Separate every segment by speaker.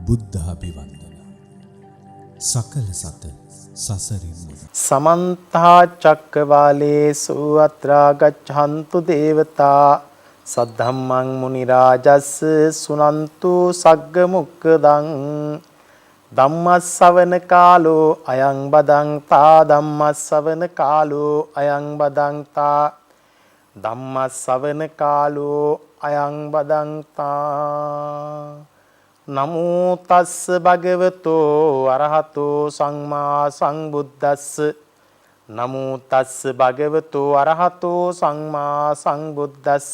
Speaker 1: බුද්ධාභිවන්දන සකල සත සසරින් මුද
Speaker 2: සමන්තා චක්කවාලේසු අත්‍රා ගච්ඡන්තු දේවතා සද්ධම්මං මුනි රාජස් සුනන්තු සග්ග මොක්ඛදං ධම්මස්සවන කාලෝ අයං බදන්තා ධම්මස්සවන කාලෝ අයං බදන්තා ධම්මස්සවන කාලෝ අයං බදන්තා නමෝ තස්ස භගවතෝ අරහතෝ සම්මා සම්බුද්දස්ස නමෝ තස්ස භගවතෝ අරහතෝ සම්මා සම්බුද්දස්ස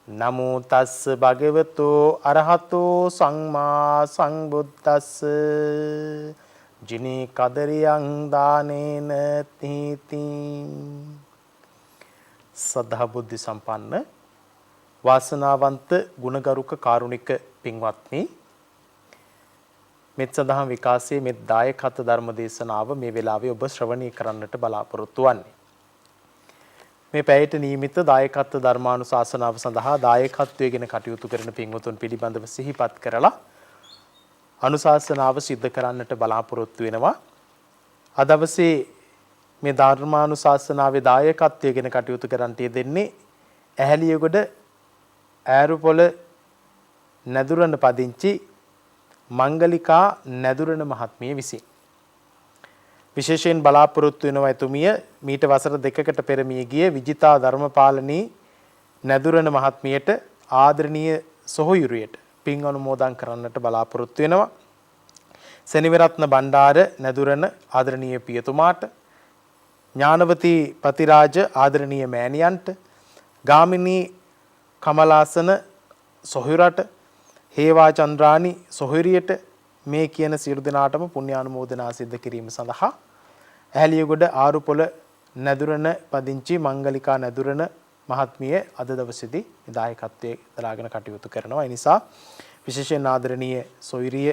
Speaker 2: නමෝ තස්ස භගවතෝ අරහතෝ සම්මා සම්බුද්දස්ස ජිනේ කදරියං දානේන තීති සද්ධා බුද්ධ සම්පන්න වාසනාවන්ත ගුණගරුක කාරුණික පින්වත්නි මෙත් සදහම් විකාශයේ මෙත් දායකත්ව ධර්ම දේශනාව මේ වෙලාවේ ඔබ ශ්‍රවණය කරන්නට බලාපොරොත්තු වන්නේ. මේ පැයට නියමිත දායකත්ව ධර්මානුශාසනාව සඳහා දායකත්වයේ ගෙන කටයුතු කරන පින්වතුන් පිළිබඳව සිහිපත් කරලා අනුශාසනාව සිද්ධ කරන්නට බලාපොරොත්තු වෙනවා. අද දවසේ මේ ධර්මානුශාසනාවේ දායකත්වයේ ගෙන කටයුතු කරන්නට යෙදෙන්නේ ඇහැලියගොඩ ඈරුපොළ නැදුරන පදිංචි මංගලිකා නැදුරන මහත්මිය විසින් විශේෂයෙන් බලාපොරොත්තු වෙනවා එතුමිය මීට වසර 2කට පෙර මිය ගිය විජිතා ධර්මපාලනී නැදුරන මහත්මියට ආදරණීය සොහොයුරියට පින් අනුමෝදන් කරන්නට බලාපොරොත්තු වෙනවා. සෙනවිරත්න බණ්ඩාර නැදුරන ආදරණීය පියතුමාට, ඥානවතී පතිරාජ ආදරණීය මෑණියන්ට, ගාමිණී කමලාසන සොහොයුරට, හේවා චන්ද්‍රානි සොහොයුරියට මේ කියන සියලු දෙනාටම පුණ්‍යානුමෝදනා සිද්ධ කිරීම සඳහා ඇහැලියගොඩ ආරුපොළ නැදුරන පදිංචි මංගලිකා නැදුරන මහත්මිය අද දවසේදී දායකත්වයේ දරාගෙන කටයුතු කරනවා. ඒ නිසා විශේෂයෙන් ආදරණීය සොයුරිය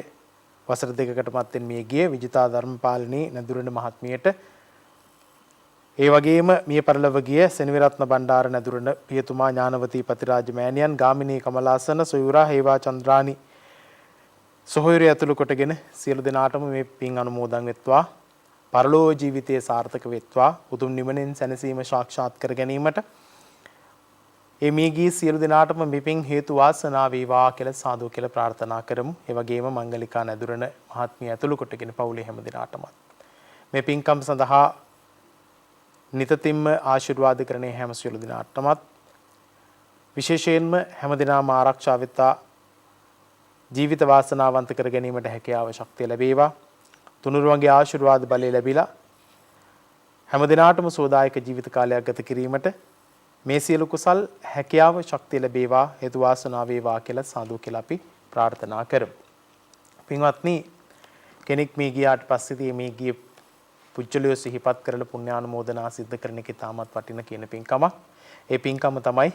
Speaker 2: වසර 2කට මත්තෙන් මිය ගිය විජිතා ධර්මපාලනී නැදුරන මහත්මියට, ඒ වගේම මිය පරලොව ගිය සෙනවිරත්න බණ්ඩාර නැදුරන පියතුමා, ඥානවතී පතිරාජ මෑණියන්, ගාමිණී කමලාසන සොයුරා, හේවා චන්ද්‍රානි සොහොයුරිය ඇතුළු කොටගෙන සියලු දෙනාටම මේ පින් අනුමෝදන් වෙත්වා. පරලෝ ජීවිතයේ සාර්ථක වෙත්වා. උතුම් නිවනෙන් සැනසීම සාක්ෂාත් කර ගැනීමට මේ මියගිය සියලු දෙනාටම මේ පින් හේතු වාසනා වේවා කියලා සාදු කියලා ප්‍රාර්ථනා කරමු. ඒ වගේම මංගලිකා නැදුරන මහත්මිය ඇතුළු කොටගෙන පවුලේ හැම දිනාටම මේ පින්කම් සඳහා නිතින්ම ආශිර්වාද කරන්නේ හැම සියලු දෙනාටමත් විශේෂයෙන්ම හැම දිනම ආරක්ෂා වෙත්තා ජීවිත වාසනාවන්ත කර ගැනීමට හැකියාව ශක්තිය ලැබේවා. තුනුරුවන්ගේ ආශිර්වාද බලය ලැබිලා හැම දිනාටම සෝදායක ජීවිත කාලයක් ගත කිරීමට මේ සියලු කුසල් හැකියාව ශක්තිය ලැබේවා, හේතු වාසනා වේවා කියලා සාදු කියලා අපි ප්‍රාර්ථනා කරමු. පින්වත්නි, කෙනෙක් මේ ගියාට පස්සේ මේ ගිය පුජ්‍යලිය සිහිපත් කරලා පුණ්‍යානුමෝදනා සිද්ධ කරන එක තාමත් වටින කියන පින්කම. ඒ පින්කම තමයි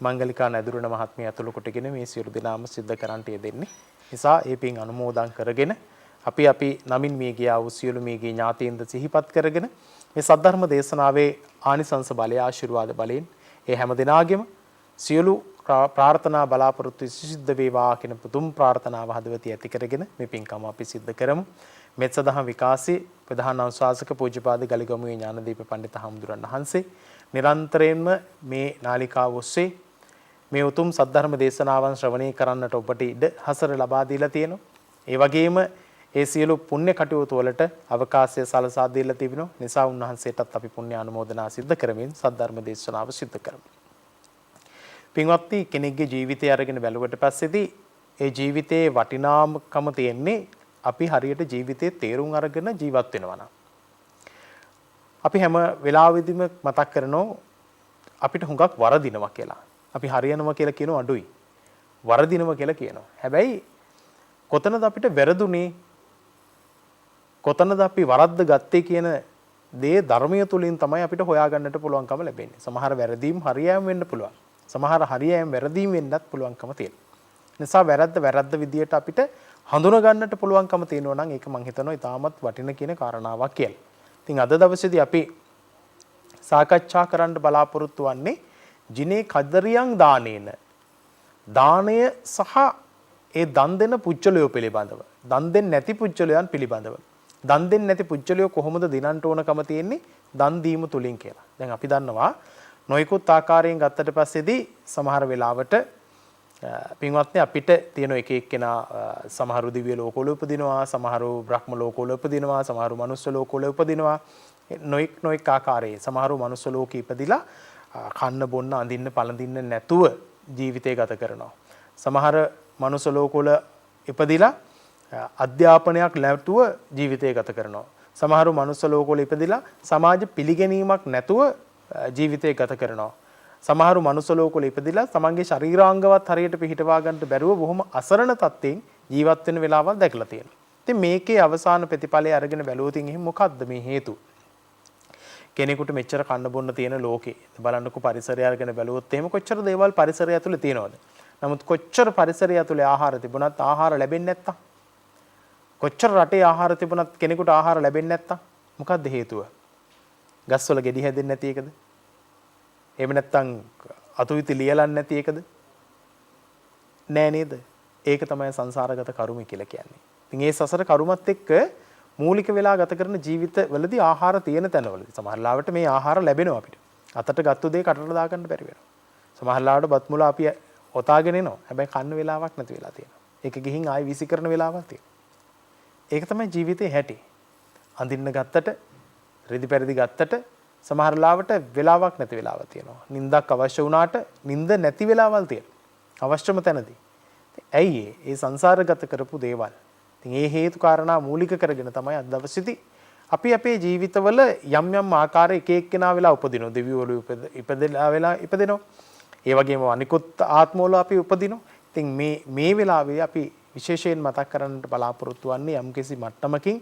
Speaker 2: මංගලිකා නැදුරන මහත්මිය ඇතුළු කොටගෙන මේ සියලු දෙනාම සිද්ධ කරන්නට යෙදෙන්නේ. නිසා ඒ පින් අනුමෝදන් කරගෙන අපි නමින් මේ ගියා වූ සියලු මේ ගිය ඥාතීන්ද සිහිපත් කරගෙන මේ සද්ධර්ම දේශනාවේ ආනිසංස බලය ආශිර්වාද බලයෙන් ඒ හැම දිනාගෙම සියලු ප්‍රාර්ථනා බලාපොරොත්තු සිද්ධ වේවා කියන පුදුම් ප්‍රාර්ථනාව හදවතේ ඇති කරගෙන මේ පින්කම අපි සිද්ධ කරමු. මෙත් සදහම් විකාශයේ ප්‍රධාන අනුශාසක පූජ්‍යපාද ගලිගමුවේ ඥානදීප පඬිත හාමුදුරන් වහන්සේ නිරන්තරයෙන්ම මේ නාලිකාව ඔස්සේ මේ උතුම් සද්ධර්ම දේශනාවන් ශ්‍රවණය කරන්නට ඔබට ඉඩ හසර ලබා දීලා තියෙනවා. ඒ වගේම ඒ සියලු පුණ්‍ය කටයුතු වලට අවකාශය සලසා දීලා තිබෙනවා. නිසා උන්වහන්සේටත් අපි පුණ්‍ය අනුමෝදනා සිද්ධ කරමින් සද්ධර්ම දේශනාව සිද්ධ කරමු. පින්වත්නි, කෙනෙක්ගේ ජීවිතය අරගෙන බැලුවට පස්සේදී ඒ ජීවිතයේ වටිනාකම තියෙන්නේ අපි හරියට ජීවිතේ තේරුම් අරගෙන ජීවත් වෙනවා නම්. අපි හැම වෙලාවෙදිම මතක් කරනවා අපිට හුඟක් වරදිනවා කියලා. අපි හරියනවා කියලා කියනවා අඩුයි. වරදිනවා කියලා කියනවා. හැබැයි කොතනද අපිට වැරදුනේ? කොතනද අපි වරද්ද ගත්තේ කියන දේ ධර්මය තුලින් තමයි අපිට හොයාගන්නට පුළුවන්කම ලැබෙන්නේ. සමහර වැරදීම් හරියෑම් වෙන්න පුළුවන්. සමහර හරියෑම් වැරදීම් වෙන්නත් පුළුවන්කම තියෙනවා. නිසා වැරද්ද විදියට අපිට හඳුනා ගන්නට පුළුවන්කම තියෙනවා නම් ඒක මම හිතනවා ඉතාමත් වටින කියන කාරණාවක් කියලා. ඉතින් අද දවසේදී අපි සාකච්ඡා කරන්න බලාපොරොත්තු වෙන්නේ ජිනේ කදරියන් දානේන දාණය සහ ඒ දන් දෙන පුච්චලයෝ පිළිබඳව, දන් දෙන්නේ නැති පුච්චලයන් පිළිබඳව. දන් දෙන්නේ නැති පුච්චලයෝ කොහොමද දිනන්න ඕනකම තියෙන්නේ දන් දීම තුලින් කියලා. දැන් අපි දන්නවා නොයෙකුත් ආකාරයෙන් ගත්තට පස්සේදී සමහර වෙලාවට පින්වත්නි අපිට තියෙන එක එක්කෙනා සමහරු දිව්‍ය ලෝකවල උපදිනවා, සමහරු බ්‍රහ්ම ලෝකවල උපදිනවා, සමහරු මනුස්ස ලෝකවල උපදිනවා. නොයෙක් ආකාරයේ සමහරු මනුස්ස ලෝකෙ ඉපදිලා කන්න බොන්න අඳින්න පළඳින්න නැතුව ජීවිතය ගත කරනවා. සමහර මනුස්ස ලෝකවල ඉපදිලා අධ්‍යාපනයක් නැතුව ජීවිතය ගත කරනවා. සමහරු මනුස්ස ලෝකවල ඉපදිලා සමාජ පිළිගැනීමක් නැතුව ජීවිතය ගත කරනවා. සමහරු මනුස්ස ලෝකවල ඉපදිලා තමන්ගේ ශරීරාංගවත් හරියට පිහිටවා ගන්නට බැරුව බොහොම අසරණ තත්ත්වයෙන් ජීවත් වෙන වෙලාවල් දැකලා තියෙනවා. ඉතින් මේකේ අවසාන ප්‍රතිඵලය අරගෙන බැලුවොත් එහෙනම් මොකද්ද මේ හේතුව? කෙනෙකුට මෙච්චර කන්න බොන්න තියෙන ලෝකේ බලන්නකො පරිසරය අරගෙන බැලුවොත් එහෙම කොච්චර දේවල් පරිසරය ඇතුලේ තියෙනවද? නමුත් කොච්චර පරිසරය ඇතුලේ ආහාර තිබුණත් ආහාර ලැබෙන්නේ නැත්තම්, කොච්චර රටේ ආහාර තිබුණත් කෙනෙකුට ආහාර ලැබෙන්නේ නැත්තම් මොකද්ද හේතුව? ගස්වල ගෙඩි හැදෙන්නේ නැති එකද? එහෙම නැත්තම් අතුවිති ලියලන්නේ නැති එකද? නෑ නේද? ඒක තමයි සංසාරගත කර්මය කියලා කියන්නේ. ඉතින් ඒ සසර කර්මත් එක්ක මූලික වෙලා ගත කරන ජීවිතවලදී ආහාර තියෙන තැනවලදී සමහර ලාවට මේ ආහාර ලැබෙනවා අපිට. අතට ගත්ත දේ කටට දාගන්න බැරි වෙනවා. සමහර ලාවට බත් මුල අපි ඔතාගෙන එනවා. හැබැයි කන්න වෙලාවක් නැති වෙලා තියෙනවා. ඒක ගිහින් ආයි විසි කරන වෙලාවක් තියෙනවා. ඒක තමයි ජීවිතේ හැටි. අඳින්න ගත්තට, රෙදි පෙරදි ගත්තට සමහර ලාවට වෙලාවක් නැති වෙලාවක් තියෙනවා. නිින්දක් අවශ්‍ය වුණාට නිින්ද නැති වෙලාවල් තියෙනවා. අවශ්‍යම තැනදී. ඇයි ඒ සංසාරගත කරපු දේවල්. ඉතින් ඒ හේතු කාරණා මූලික කරගෙන තමයි අද දවසේදී අපි අපේ ජීවිතවල යම් යම් ආකාර එක එක්කෙනා වෙලා උපදිනවා. දෙවිවරු ඉපදලා වෙලා ඉපදිනවා. ඒ වගේම අනිකුත් ආත්මවල අපි උපදිනවා. ඉතින් මේ වෙලාවේ අපි විශේෂයෙන් මතක් කරන්නට බලාපොරොත්තු වෙන්නේ යම්කිසි මට්ටමකින්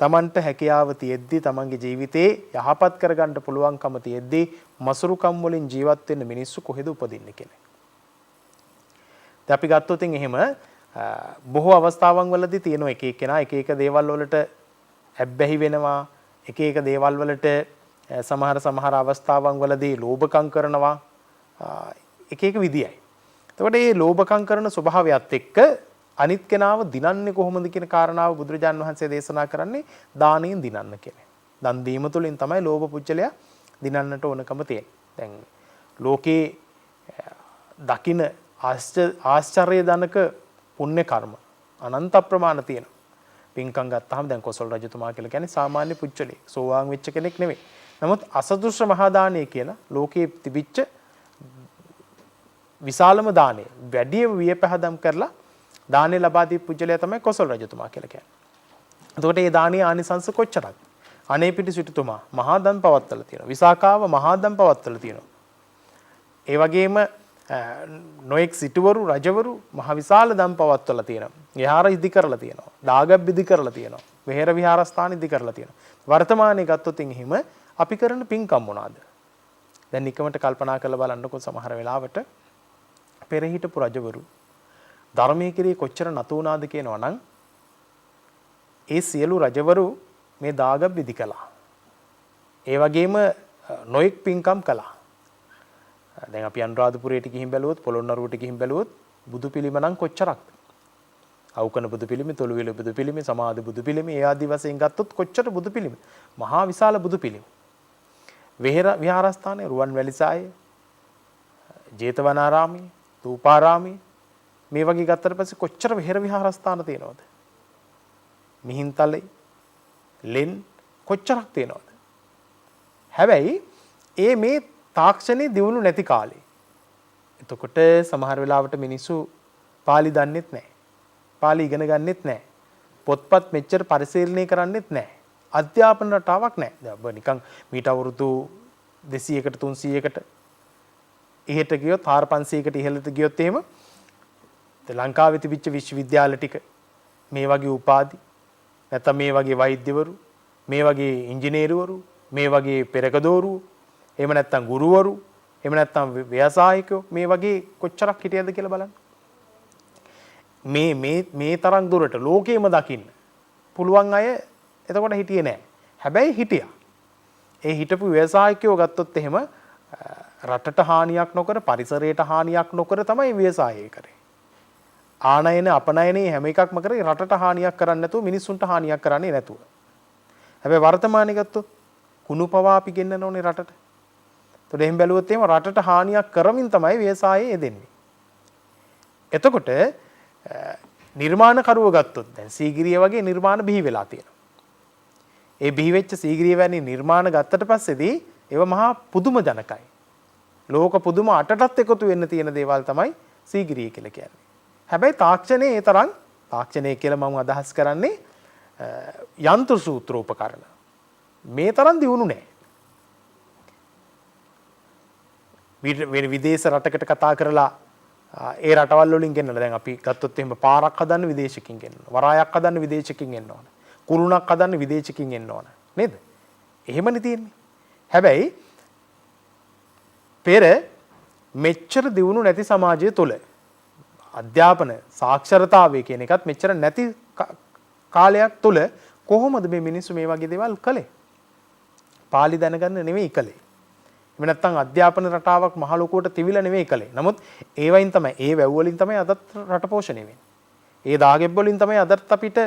Speaker 2: Tamanට හැකියාව තියෙද්දි Tamanගේ ජීවිතේ යහපත් කරගන්න පුළුවන්කම තියෙද්දි මසුරුකම් වලින් ජීවත් වෙන්න මිනිස්සු කොහෙද උපදින්නේ කියලා. දැන් අපි ගත්තොත් එහෙම බොහෝ අවස්ථාවන් වලදී තියෙන එක එක දේවල් වලට ඇබ්බැහි වෙනවා, එක දේවල් වලට සමහර අවස්ථාවන් වලදී ලෝභකම් කරනවා, එක විදියයි. එතකොට මේ ලෝභකම් කරන ස්වභාවයත් එක්ක අනිත් කෙනාව දිනන්නේ කොහොමද කියන කාරණාව බුදුරජාන් වහන්සේ දේශනා කරන්නේ දානයෙන් දිනන්න කියන්නේ. දන් දීම තුළින් තමයි ලෝභ පුජ්‍යලයා දිනන්නට ඕනකම තියෙන්නේ. දැන් ලෝකේ දකින්න ආශ්චර්යජනක පුණ්‍ය කර්ම අනන්ත ප්‍රමාණ තියෙනවා. පින්කම් ගත්තාම දැන් කොසල් රජතුමා කියලා කියන්නේ සාමාන්‍ය පුජ්‍යලෙක්. සෝවාන් වෙච්ච කෙනෙක් නෙවෙයි. නමුත් අසතුෂ්ඨ මහා දානය කියලා ලෝකේ තිබිච්ච විශාලම දානය වැඩි වියපහදම් කරලා දානෙ ලබා දී පුජ්‍යලයා තමයි කොසල් රජතුමා කියලා කියන්නේ. එතකොට මේ දානීය ආනිසංස කොච්චරද? අනේපිටි සිටුතුමා මහා දන් පවත්වලා තියෙනවා. විසාකාව මහා දන් පවත්වලා තියෙනවා. ඒ වගේම නොඑක් සිටුවරු රජවරු මහ විශාල දන් පවත්වලා තියෙනවා. විහාර ඉදි කරලා තියෙනවා. දාගබ් ඉදි කරලා තියෙනවා. විහෙර විහාරස්ථාන ඉදි කරලා තියෙනවා. වර්තමානයේ ගත්තොත් එහෙම අපි කරන පින්කම් මොනවාද? දැන් නිකමට කල්පනා කරලා බලන්නකො සමහර වෙලාවට පෙර හිටපු රජවරු ධර්මයේ කිරී කොච්චර නතු වුණාද කියනවා නම් ඒ සියලු රජවරු මේ දාගබ් ඉදි කළා. ඒ වගේම නොඑක් පින්කම් කළා. දැන් අපි අනුරාධපුරයට ගිහින් බැලුවොත් පොළොන්නරුවට ගිහින් බැලුවොත් බුදු පිළිම නම් කොච්චරක්ද? අවකන බුදු පිළිම, තොළුවිල බුදු පිළිම, සමාධි බුදු පිළිම, ඒ ආදි වශයෙන් ගත්තොත් කොච්චර බුදු පිළිම? මහා විශාල බුදු පිළිම. විහාරස්ථානයේ රුවන්වැලිසෑය, ජේතවනාරාමයේ, තූපාරාමයේ මේ වගේ ගත්තට පස්සේ කොච්චර විහෙර විහාරස්ථාන තියෙනවද? මිහින්තලේ, ලෙන් කොච්චරක් තියෙනවද? හැබැයි මේ තාක්ෂණේ දියුණු නැති කාලේ. එතකොට සමහර වෙලාවට මිනිස්සු පාලි දන්නෙත් නැහැ. පාලි ඉගෙන ගන්නෙත් නැහැ. පොත්පත් මෙච්චර පරිශීලනය කරන්නෙත් නැහැ. අධ්‍යාපන රටාවක් නැහැ. දැන් නිකන් මීට අවුරුදු 200කට 300කට ඉහට ගියොත් 400-500කට ඉහළට ගියොත් එහෙම ලංකාවේ තිබිච්ච විශ්වවිද්‍යාල ටික මේ වගේ උපාධි නැත්නම් මේ වගේ වෛද්‍යවරු, මේ වගේ ඉංජිනේරුවරු, මේ වගේ පෙරකදෝරු, එහෙම නැත්නම් ගුරුවරු, එහෙම නැත්නම් ව්‍යවසායිකයෝ මේ වගේ කොච්චරක් හිටියද කියලා බලන්න. මේ තරම් දුරට ලෝකෙම දකින්න පුළුවන් අය එතකොට හිටියේ නැහැ. හැබැයි හිටියා. ඒ හිටපු ව්‍යවසායිකයෝ ගත්තොත් එහෙම රටට හානියක් නොකර, පරිසරයට හානියක් නොකර තමයි ව්‍යවසායය කරේ. ආනයන අපනයනේ හැම එකක්ම කරේ රටට හානියක් කරන්නේ නැතුව මිනිස්සුන්ට හානියක් කරන්නේ නැතුව. හැබැයි වර්තමානයේ ගත්තොත් කුණු පවා අපි ගෙන්නන ඕනේ රටට. ඒතකොට එහෙන් බැලුවොත් එහෙම රටට හානියක් කරමින් තමයි ව්‍යවසායයේ යෙදෙන්නේ. එතකොට නිර්මාණකරුව ගත්තොත් දැන් සීගිරිය වගේ නිර්මාණ බිහි වෙලා තියෙනවා. ඒ බිහි වෙච්ච සීගිරිය වැනි නිර්මාණ ගත්තට පස්සේදී ඒව මහා පුදුම ජනකයි. ලෝක පුදුම 8ටත් එකතු වෙන්න තියෙන දේවල් තමයි සීගිරිය කියලා කියන්නේ. හැබැයි තාක්ෂණයේ ඒ තරම් තාක්ෂණය කියලා මම අදහස් කරන්නේ යන්ත්‍ර සූත්‍රෝපකරණ මේ තරම් දියුණු නැහැ. විදේශ රටකට කතා කරලා ඒ රටවල් වලින් ගෙන්නලා දැන් අපි ගත්තොත් එහෙම පාරක් හදන්න විදේශකින් ගෙන්නනවා. වරායක් හදන්න විදේශකින් එන්න ඕන. කුරුණක් හදන්න විදේශකින් එන්න ඕන. නේද? එහෙමනේ තියෙන්නේ. හැබැයි පෙර මෙච්චර දියුණු නැති සමාජය තුළ අධ්‍යාපන සාක්ෂරතාවය කියන එකත් මෙච්චර නැති කාලයක් තුළ කොහොමද මේ මිනිස්සු මේ වගේ දේවල් කළේ? පාලි දැනගන්න නෙමෙයි කළේ. එහෙම නැත්නම් අධ්‍යාපන රටාවක් මහ ලොකුවට තිබිලා නෙමෙයි කළේ. නමුත් ඒ වයින් තමයි ඒ වැව් වලින් තමයි අදත් රට පෝෂණය වෙන්නේ. ඒ දාගෙබ් වලින් තමයි අදත් අපිට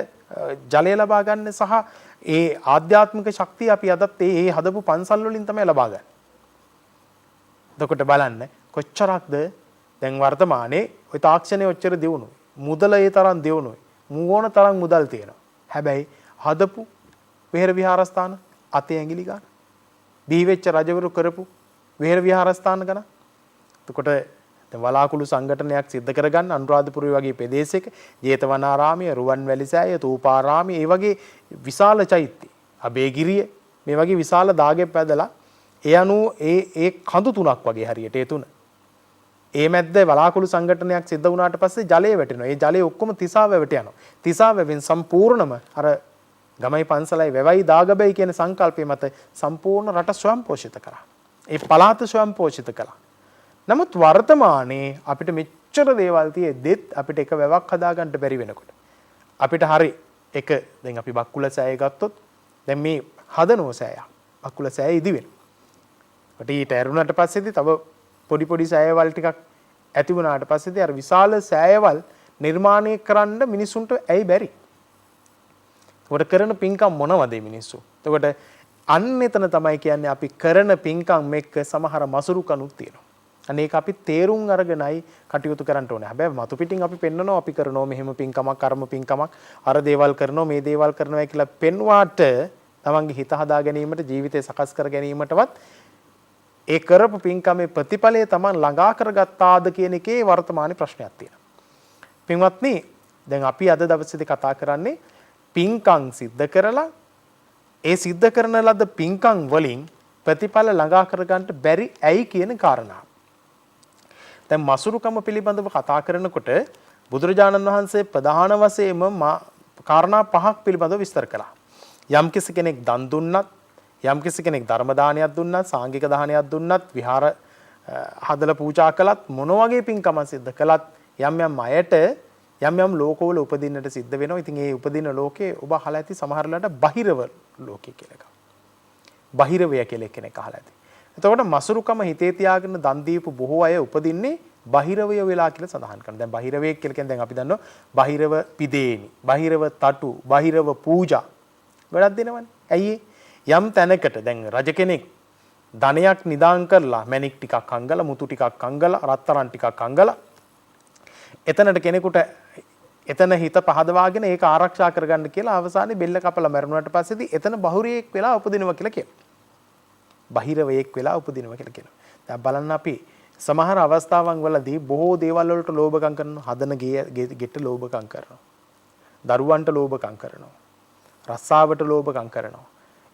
Speaker 2: ජලය ලබා ගන්න සහ ඒ ආධ්‍යාත්මික ශක්තිය අපි අදත් ඒ හදපු පන්සල් වලින් තමයි ලබා ගන්න. එතකොට බලන්න කොච්චරක්ද දැන් වර්තමානයේ ওই තාක්ෂණයේ ඔච්චර දියුණුයි. මුදල ඒ තරම් දියුණුයි. මුගෝණ තරම් මුදල් තියෙනවා. හැබැයි හදපු විහෙර විහාරස්ථාන අතේ ඇඟිලි ගන්න. බිහි වෙච්ච රජවරු කරපු විහෙර විහාරස්ථාන ගන්න. එතකොට දැන් වලාකුළු සංගঠনයක් සිද්ධ කරගන්න අනුරාධපුරය වගේ ප්‍රදේශයක ජේතවනාරාමය, රුවන්වැලි සෑය, තූපාරාමය, ඒ වගේ විශාල චෛත්‍ය, අබේගිරිය මේ වගේ විශාල දාගෙප් ඇදලා ඒ අනුව ඒ කඳු තුනක් වගේ හරියට ඒ තුන. ඒ මැද්ද වලාකුළු සංගঠনයක් සිද්ධ වුණාට පස්සේ ජලය වැටෙනවා. ඒ ජලය ඔක්කොම තිසා වැවට යනවා. තිසා වැවෙන් සම්පූර්ණම අර ගමයි පන්සලයි වැවයි දාගබයි කියන සංකල්පය මත සම්පූර්ණ රට ස්වයං පෝෂිත කරා. ඒ පළාත ස්වයං පෝෂිත කළා. නමුත් වර්තමානයේ අපිට මෙච්චර දේවල් තියෙද්දිත් අපිට එක වැවක් හදාගන්න බැරි වෙනකොට අපිට හරි එක දැන් අපි බක්කුල සෑය ගත්තොත් දැන් මේ හදනෝ සෑය බක්කුල සෑය ඉදි වෙනවා. ඊට ඇරුණාට පස්සේදී තව පොඩි පොඩි සෑයවල් ටිකක් ඇති වුණාට පස්සේදී අර විශාල සෑයවල් නිර්මාණය කරන්න මිනිසුන්ට ඇයි බැරි? ඒකට කරන පින්කම් මොනවද මිනිස්සු? එතකොට අන්න එතන තමයි කියන්නේ අපි කරන පින්කම් එක්ක සමහර මසුරු කණුත් තියෙනවා. අනේක අපි තේරුම් අරගෙනයි කටයුතු කරන්න ඕනේ. හැබැයි මතු පිටින් අපි පෙන්නනවා අපි කරනවා මෙහෙම පින්කමක් කර්ම පින්කමක් අර දේවල් කරනවා මේ දේවල් කරනවා කියලා පෙන්වාට තමන්ගේ හිත හදා ගැනීමට ජීවිතය සකස් කර ගැනීමටවත් ඒ කරපු පින්කමේ ප්‍රතිඵලය තමන් ළඟා කරගත්තාද කියන එකේ වර්තමානයේ ප්‍රශ්නයක් තියෙනවා. පින්වත්නි දැන් අපි අද දවසේදී කතා කරන්නේ පින්කම් සිද්ධ කරලා ඒ සිද්ධ කරන ලද පින්කම් වලින් ප්‍රතිඵල ළඟා කරගන්න බැරි ඇයි කියන කාරණාව. දැන් මසුරුකම පිළිබඳව කතා කරනකොට බුදුරජාණන් වහන්සේ ප්‍රධාන වශයෙන්ම කාරණා පහක් පිළිබඳව විස්තර කළා. යම් කෙනෙක් දන් දුන්නත්, යම් කෙනෙක් ධර්ම දානයක් දුන්නත්, සාංගික දානයක් දුන්නත්, විහාර හදලා පූජා කළත්, මොන වගේ පින්කම සිද්ධ කළත් යම් යම් අයට යම් යම් ලෝකවල උපදින්නට සිද්ධ වෙනවා. ඉතින් ඒ උපදින ලෝකේ ඔබ අහලා ඇති සමහරලාට බහිරව ලෝකේ කියලා එකක්. බහිරවය කියලා කෙනෙක් අහලා ඇති. එතකොට මසුරුකම හිතේ තියාගෙන දන් දීපු බොහෝ අය උපදින්නේ බහිරවය වෙලා කියලා සඳහන් කරනවා. දැන් බහිරවය කියලා කියන්නේ දැන් අපි දන්නවා බහිරව පිදේනි, බහිරව තටු, බහිරව පූජා ගොඩක් දෙනවනේ. ඇයි යම් තැනකට දැන් රජ කෙනෙක් ධනයක් නිදාන් කරලා මැණික් ටිකක් අංගලා, මුතු ටිකක් අංගලා, රත්තරන් ටිකක් අංගලා එතනට කෙනෙකුට එතන හිත පහදවාගෙන ඒක ආරක්ෂා කරගන්න කියලා අවසානයේ බෙල්ල කපලා මැරුණාට පස්සේදී එතන බහුරියෙක් වෙලා උපදිනවා කියලා කියනවා. බහිරවයෙක් වෙලා උපදිනවා කියලා කියනවා. දැන් බලන්න අපි සමහර අවස්ථාවන් වලදී බොහෝ දේවල් වලට ලෝභකම් කරනවා. හදන ගෙට ලෝභකම් කරනවා. දරුවන්ට ලෝභකම් කරනවා. රස්සාවට ලෝභකම් කරනවා.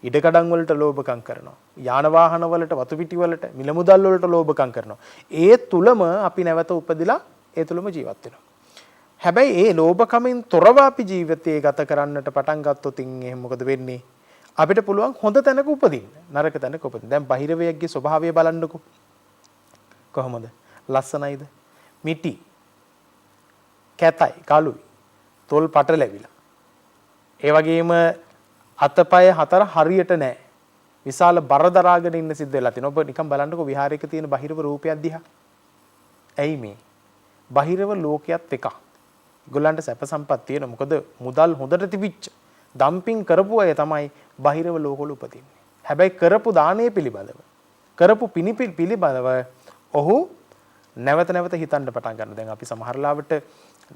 Speaker 2: ඉඩකඩම් වලට ලෝභකම් කරනවා. යාන වාහන වලට, වතු පිටි වලට, මිල මුදල් වලට ලෝභකම් කරනවා. ඒ තුලම අපි නැවත උපදිලා ඒ තුලම ජීවත් වෙනවා. හැබැයි ඒ ලෝභකමින් තොරව අපි ජීවිතය ගත කරන්නට පටන් ගත්තොත් එහෙනම් මොකද වෙන්නේ? අපිට පුළුවන් හොඳ තැනක උපදින්න, නරක තැනක උපදින්න. දැන් බහිරවයක්ගේ ස්වභාවය බලන්නකෝ. කොහොමද? ලස්සනයිද? මිටි, කැතයි, කළුයි, තොල් පටලැවිලා. ඒ වගේම අතපය හතර හරියට නැහැ. විශාල බර දරාගෙන ඉන්න සිද්ධ වෙලා තිනවා. ඔබ නිකන් බලන්නකෝ විහාරයක තියෙන බහිරව රූපයක් දිහා. ඇයි මේ? බහිරව ලෝකයක් එකක්. ඒගොල්ලන්ට සැප සම්පත් තියෙනවා. මොකද මුදල් හොඳට තිබිච්ච ඩම්පින් කරපු අය තමයි බහිරව ලෝකවල උපදින්නේ. හැබැයි කරපු දානයේ පිළිබඳව කරපු පිළිබඳව ඔහු නැවත නැවත හිතන්න පටන් ගන්නවා. දැන් අපි සමහර ලාවට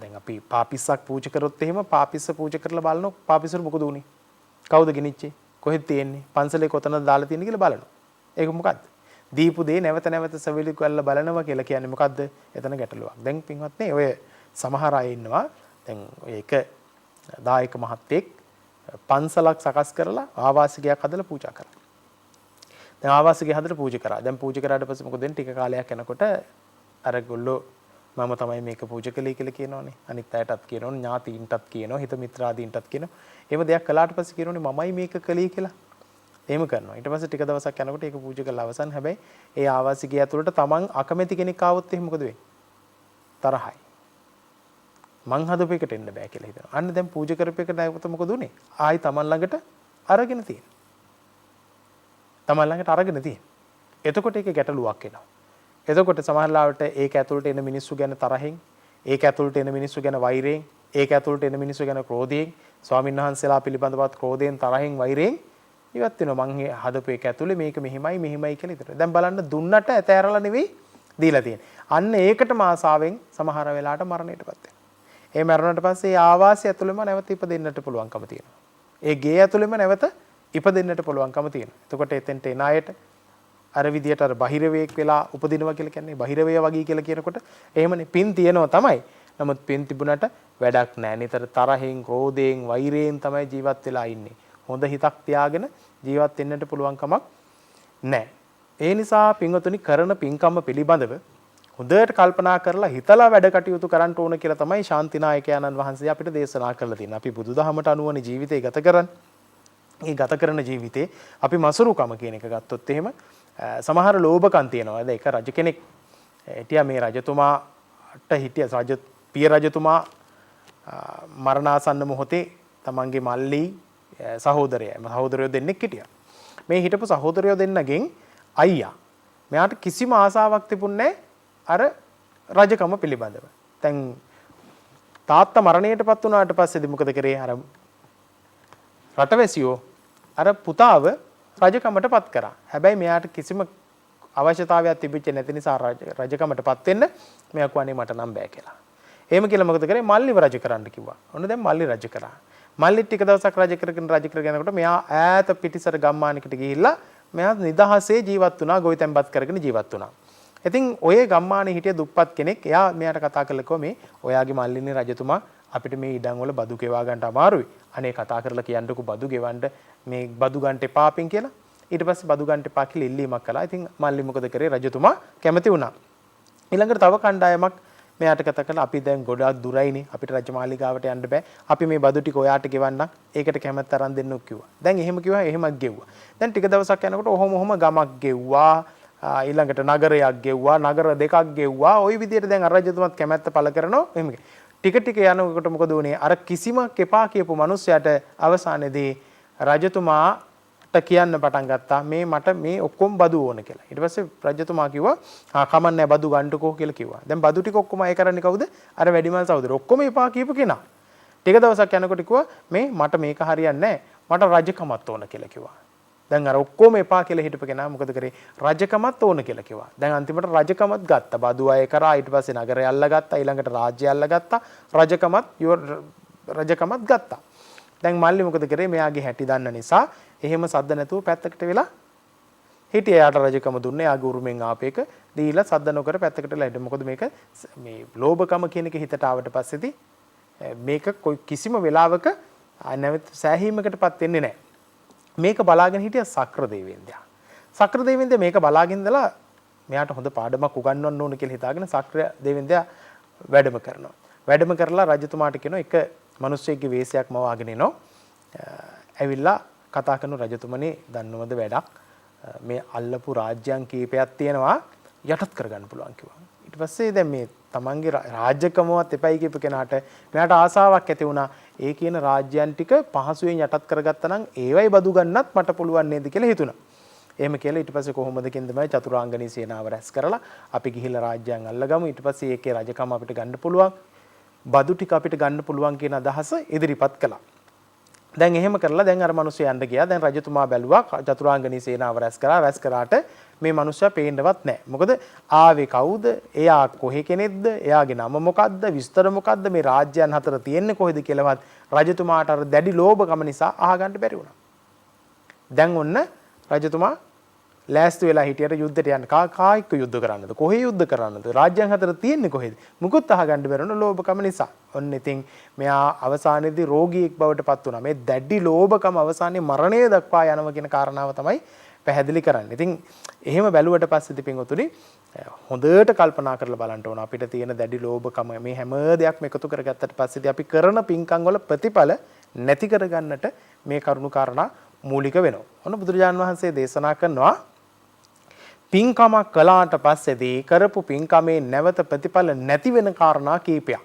Speaker 2: දැන් අපි පාපිස්සක් පූජා කරොත් එහෙම පාපිස්ස පූජා කරලා බලනවා පාපිස්සට මොකද උනේ? කවුද ගෙනිච්චේ? කොහෙද තියෙන්නේ? පන්සලේ කොතනද දාලා තියෙන්නේ කියලා බලනවා. ඒක මොකද්ද? දීපු දේ නැවත නැවත සවිලි කරලා බලනවා කියලා කියන්නේ මොකද්ද? එතන ගැටලුවක්. දැන් පින්වත්නි ඔය සමහර අය ඉන්නවා. දැන් ඔය එක දායක මහත්තයෙක් පන්සලක් සකස් කරලා ආවාසිකයක් හදලා පූජා කරා. දැන් ආවාසිකය හදලා පූජා කරා. දැන් පූජා කරාට පස්සේ මොකද වෙන්නේ? ටික කාලයක් යනකොට අර ගොල්ලෝ මම තමයි මේක පූජා කළේ කියලා කියනෝනේ. අනිත් අයටත් කියනෝනේ, ඥාතීන්ටත් කියනවා, හිත මිත්‍රාදීන්ටත් කියනවා. එහෙම දෙයක් කළාට පස්සේ කියනෝනේ මමයි මේක කළේ කියලා. එහෙම කරනවා. ඊට පස්සේ ටික දවසක් යනකොට ඒක පූජා කරලා අවසන්. හැබැයි ඒ ආවාසිකය ඇතුළට තමන් අකමැති කෙනෙක් ආවොත් එහෙම මොකද වෙන්නේ? තරහයි. මං හදපු එකට එන්න බෑ කියලා හිතනවා. අන්න දැන් පූජා කරපු එකට නැවත මොකද උනේ? ආයි තමන් ළඟට අරගෙන තියෙනවා. තමන් ළඟට අරගෙන තියෙනවා. එතකොට ඒක ගැටලුවක් එනවා. එතකොට සමහරවිට ඒක ඇතුළට එන මිනිස්සු ගැන තරහින්, ඒක ඇතුළට එන මිනිස්සු ගැන වෛරයෙන්, ඒක ඇතුළට එන මිනිස්සු ගැන ක්‍රෝධයෙන්, ස්වාමීන් වහන්සේලා පිළිබඳවත් ක්‍රෝධයෙන්, තරහින්, වෛරයෙන් ඉවත් වෙනවා. මං හදපු එක ඇතුළේ මේක මෙහිමයි මෙහිමයි කියලා හිතනවා. දැන් බලන්න දුන්නට ඇතෑරලා නෙවෙයි දීලා තියෙන්නේ. අන්න ඒකටම ආසාවෙන් සමහර වෙලාවට මරණයටපත් වෙනවා. ඒ මරණයට පස්සේ ඒ ආවාසය ඇතුළෙම නැවත ඉපදෙන්නට පුළුවන්කම තියෙනවා. ඒ ගේ ඇතුළෙම නැවත ඉපදෙන්නට පුළුවන්කම තියෙනවා. එතකොට එතෙන්ට එන අයට අර විදියට අර බහිරවේක් වෙලා උපදිනවා කියලා කියන්නේ බහිරවය වගේ කියලා කියනකොට එහෙමනේ පින් තියෙනවා තමයි. නමුත් පින් තිබුණට වැඩක් නැහැ. නිතර තරහෙන්, ක්‍රෝධයෙන්, වෛරයෙන් තමයි ජීවත් වෙලා ඉන්නේ. හොඳ හිතක් තියාගෙන ජීවත් වෙන්නට පුළුවන් කමක් නැහැ. ඒ නිසා පින්වතුනි කරන පින්කම්ම පිළිබඳව හොඳට කල්පනා කරලා හිතලා වැඩ කටයුතු කරන්න ඕන කියලා තමයි ශාන්තිනායකයන්න් වහන්සේ අපිට දේශනා කරලා තියෙන්නේ. අපි බුදුදහමට අනුවනේ ජීවිතය ගත කරන්නේ. මේ ගත කරන ජීවිතේ අපි මසුරුකම කියන එක ගත්තොත් එහෙම සමහර ලෝභකම් තියෙනවා. දැන් එක රජ කෙනෙක් හිටියා මේ රජතුමාට හිටියා පිය රජතුමා මරණාසන්න මොහොතේ තමන්ගේ මල්ලි සහෝදරයෝ දෙන්නෙක් හිටියා. මේ හිටපු සහෝදරයෝ දෙන්නගෙන් අයියා මෙයාට කිසිම ආසාවක් තිබුණේ අර රජකම පිළිබඳව. දැන් තාත්තා මරණයටපත් වුණාට පස්සේදී මොකද කරේ? අර රටවැසියෝ අර පුතාව රජකමටපත් කරා. හැබැයි මෙයාට කිසිම අවශ්‍යතාවයක් තිබෙච්ච නැති නිසා රජකමටපත් වෙන්න මෙයා කියන්නේ මට නම් බෑ කියලා. එහෙම කියලා මොකද කරේ? මල්ලිව රජ කරන්න කිව්වා. ඔන්න දැන් මල්ලි රජ කරා. මල්ලි ටික දවසක් රජ කරගෙන යනකොට මෙයා ඈත පිටිසර ගම්මානයකට ගිහිල්ලා මෙයා නිදහසේ ජීවත් වුණා, ගොවිතැන්පත් කරගෙන ජීවත් වුණා. ඉතින් ඔය ගම්මානේ හිටිය දුප්පත් කෙනෙක් එයා මෙයාට කතා කරලා කිව්වා මේ ඔයාගේ මල්ලිනේ රජතුමා අපිට මේ ඉඩම් වල බදු ගෙවා ගන්න අමාරුයි. අනේ කතා කරලා කියන්නකෝ බදු ගෙවන්න මේ බදු ගන්න එපා අපින් කියලා. ඊට පස්සේ බදු ගන්න එපා කියලා ඉල්ලීමක් කළා. ඉතින් මල්ලි මොකද කරේ? රජතුමා කැමති වුණා. ඊළඟට තව කණ්ඩායමක් මෙයාට කතා කළා අපි දැන් ගොඩාක් දුරයිනේ අපිට රජමාලිගාවට යන්න බෑ. අපි මේ බදු ටික ඔයාට ගෙවන්නම්. ඒකට කැමැත්ත අරන් දෙන්නු කිව්වා. දැන් එහෙම කිව්වා එහෙමත් ගෙව්වා. දැන් ටික දවසක් යනකොට ඔහොම ගමක් ගෙව්වා. ඊළඟට නගරයක් ගෙව්වා, නගර දෙකක් ගෙව්වා. ওই විදිහට දැන් අර රජතුමත් කැමැත්ත පළ කරනවා. එහෙම ටික ටික යනකොට මොකද වුනේ? අර කිසිම කෙපා කියපු මිනිස්සයාට අවසානයේදී රජතුමාට කියන්න පටන් ගත්තා මේ මට මේ ඔක්කොම බදු ඕන කියලා. ඊට පස්සේ රජතුමා කිව්වා "හා කමන්නේ බදු ගන්නකෝ" කියලා කිව්වා. දැන් බදු ටික ඔක්කොම අය කරන්නේ කවුද? අර වැඩිමල් සහෝදරයෝ. ඔක්කොම එපා කියපු කෙනා. ටික දවසක් යනකොට කිව්වා මේ මට මේක හරියන්නේ නැහැ. මට රජකමත් ඕන කියලා කිව්වා. දැන් අර ඔක්කොම එපා කියලා හිටපු කෙනා මොකද කරේ? රජකමත් ඕන කියලා කිව්වා. දැන් අන්තිමට රජකමත් ගත්තා. බදු අය කරා. ඊට පස්සේ නගරය අල්ලගත්තා. ඊළඟට රාජ්‍යය අල්ලගත්තා. රජකමත් ගත්තා. දැන් මල්ලි මොකද කරේ? මෙයාගේ හැටි දන්න නිසා එහෙම සද්ද නැතුව පැත්තකට වෙලා හිටියා. යාට රජකම දුන්නේ. යාගේ උරුමෙන් ආපේක දීලා සද්ද නොකර පැත්තකට වෙලා හිටියා. මොකද මේක මේ ලෝභකම කියන එක හිතට ආවට පස්සේදී මේක කිසිම වෙලාවක නැවත සෑහීමකටපත් වෙන්නේ නැහැ. මේක බලාගෙන හිටිය සක්‍ර දෙවියන්දයා. සක්‍ර දෙවියන්දයා මේක බලාගෙන ඉඳලා මෙයාට හොඳ පාඩමක් උගන්වන්න ඕන කියලා හිතාගෙන සක්‍ර දෙවියන්දයා වැඩම කරනවා. වැඩම කරලා රජතුමාට කියනවා එක මිනිස්සෙක්ගේ වේශයක් මවාගෙන එනවා. ඇවිල්ලා කතා කරන රජතුමනි දන්නවද වැඩක් මේ අල්ලපු රාජ්‍යයන් කීපයක් තියෙනවා යටත් කරගන්න පුළුවන් කිව්වා. ඊට පස්සේ දැන් මේ තමන්ගේ රාජ්‍යකමවත් එපයි කියපු කෙනාට මෙයාට ආසාවක් ඇති වුණා. ඒ කියන රාජ්‍යයන් ටික පහසුවෙන් යටත් කරගත්තා නම් ඒවයි බදු ගන්නත් මට පුළුවන් නේද කියලා හිතුණා. එහෙම කියලා ඊට පස්සේ කොහොමද කියන්නේ චතුරාංගනී සේනාව රැස් කරලා අපි ගිහිල්ලා රාජ්‍යයන් අල්ලගමු. ඊට පස්සේ ඒකේ රජකම අපිට ගන්න පුළුවන්. බදු ටික අපිට ගන්න පුළුවන් කියන අදහස ඉදිරිපත් කළා. දැන් එහෙම කරලා දැන් අර මිනිස්සු යන්න ගියා. දැන් රජතුමා බැලුවා චතුරාංගනී සේනාව රැස් කරාට මේ මිනිස්සයා පේන්නවත් නැහැ. මොකද ආවේ කවුද? එයා කොහේ කෙනෙක්ද? එයාගේ නම මොකද්ද? විස්තර මොකද්ද? මේ රාජ්‍යයන් හතර තියෙන්නේ කොහෙද කියලාවත් රජතුමාට අර දැඩි ලෝභකම නිසා අහගන්න බැරි වුණා. දැන් ඔන්න රජතුමා ලෑස්ති වෙලා හිටියට යුද්ධයට යන්න. කායික යුද්ධ කරන්නද? කොහේ යුද්ධ කරන්නද? රාජ්‍යයන් හතර තියෙන්නේ කොහෙද? මුකුත් අහගන්න බැරි වුණා ලෝභකම නිසා. ඔන්න ඉතින් මෙයා අවසානයේදී රෝගියෙක් බවට පත් වුණා. මේ දැඩි ලෝභකම අවසානයේ මරණය දක්වා යනවා කියන කාරණාව තමයි පැහැදිලි කරන්නේ. ඉතින් එහෙම බැලුවට පස්සේ ඉතින් උතුරි හොඳට කල්පනා කරලා බලන්න ඕන අපිට තියෙන දැඩි ලෝභකම මේ හැම දෙයක්ම එකතු කරගත්තට පස්සේදී අපි කරන පින්කම් වල ප්‍රතිඵල නැති කරගන්නට මේ කරුණු කාරණා මූලික වෙනවා. ඔන්න බුදුරජාණන් වහන්සේ දේශනා කරනවා පින්කමක් කළාට පස්සේදී කරපු පින්කමේ නැවත ප්‍රතිඵල නැති වෙන කාරණා කීපයක්.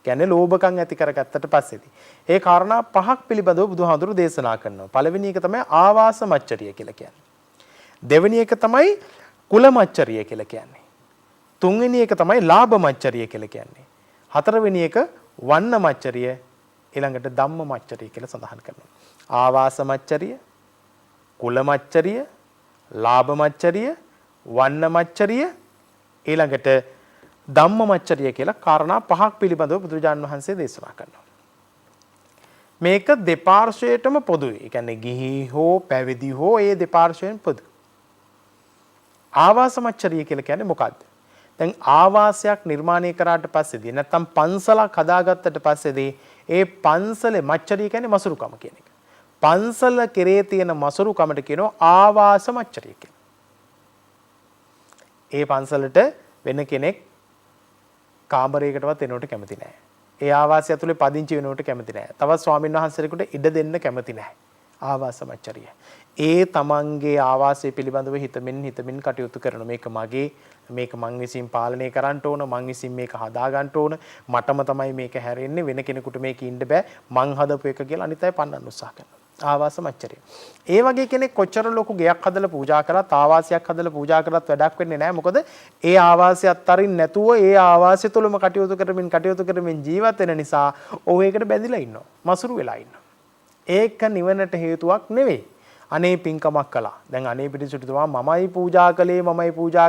Speaker 2: කියන්නේ ලෝභකම් ඇති කරගත්තට පස්සේදී. ඒ කාරණා පහක් පිළිබඳව බුදුහාඳුරු දේශනා කරනවා. පළවෙනි එක තමයි ආවාස මච්චරිය කියලා කියන්නේ. දෙවෙනි එක තමයි කුල මච්චරිය කියලා කියන්නේ. තුන්වෙනි එක තමයි ලාභ මච්චරිය කියලා කියන්නේ. හතරවෙනි එක වන්න මච්චරිය, ඊළඟට ධම්ම මච්චරිය කියලා සඳහන් කරනවා. ආවාස මච්චරිය, කුල මච්චරිය, ලාභ මච්චරිය, වන්න මච්චරිය, ඊළඟට ධම්ම මච්චරිය කියලා කාරණා පහක් පිළිබඳව බුදුරජාණන් වහන්සේ දේශනා කරනවා. මේක දෙපාර්ශ්වයටම පොදුයි. ඒ කියන්නේ ගිහි හෝ පැවිදි හෝ ඒ දෙපාර්ශ්වයෙන් පොදු. ආවාස මච්චරිය කියලා කියන්නේ මොකද්ද? දැන් ආවාසයක් නිර්මාණය කරාට පස්සේදී නැත්නම් පන්සලක් හදාගත්තට පස්සේදී ඒ පන්සලේ මච්චරිය කියන්නේ මසුරුකම කියන එක. පන්සල කෙරේ තියෙන මසුරුකමට කියනවා ආවාස මච්චරිය කියලා. ඒ පන්සලට වෙන කෙනෙක් කාමරයකටවත් එනවට කැමති නැහැ. ඒ ආවාසය ඇතුලේ පදිංචි වෙනවට කැමති නැහැ. තවත් ස්වාමීන් වහන්සේලෙකුට ඉඩ දෙන්න කැමති නැහැ. ආවාස මච්චරිය. ඒ තමන්ගේ ආවාසය පිළිබඳව හිතමින් කටයුතු කරන මේක මගේ, මේක මං විසින් පාලනය කරන්න ඕන, මං විසින් මේක හදා ගන්න ඕන, මටම තමයි මේක හැරෙන්නේ, වෙන කෙනෙකුට මේක ඉන්න බෑ, මං හදපු එක කියලා අනිත් අය පන්නන්න උත්සාහ කරනවා. ආවාස මච්චරිය. ඒ වගේ කෙනෙක් කොච්චර ලොකු ගෙයක් හදලා පූජා කරත්, ආවාසයක් හදලා පූජා කරත් වැඩක් වෙන්නේ නැහැ. මොකද ඒ ආවාසය අත්තරින් නැතුව ඒ ආවාසය තුළම කටයුතු කරමින් ජීවත් වෙන නිසා ඔහු ඒකට බැඳිලා ඉන්නවා. මසුරු වෙලා ඉන්නවා. ඒක නිවනට හේතුවක් නෙවෙයි. අනේ පින්කමක් කළා. දැන් අනේ පිටිසුතුමා මමයි පූජා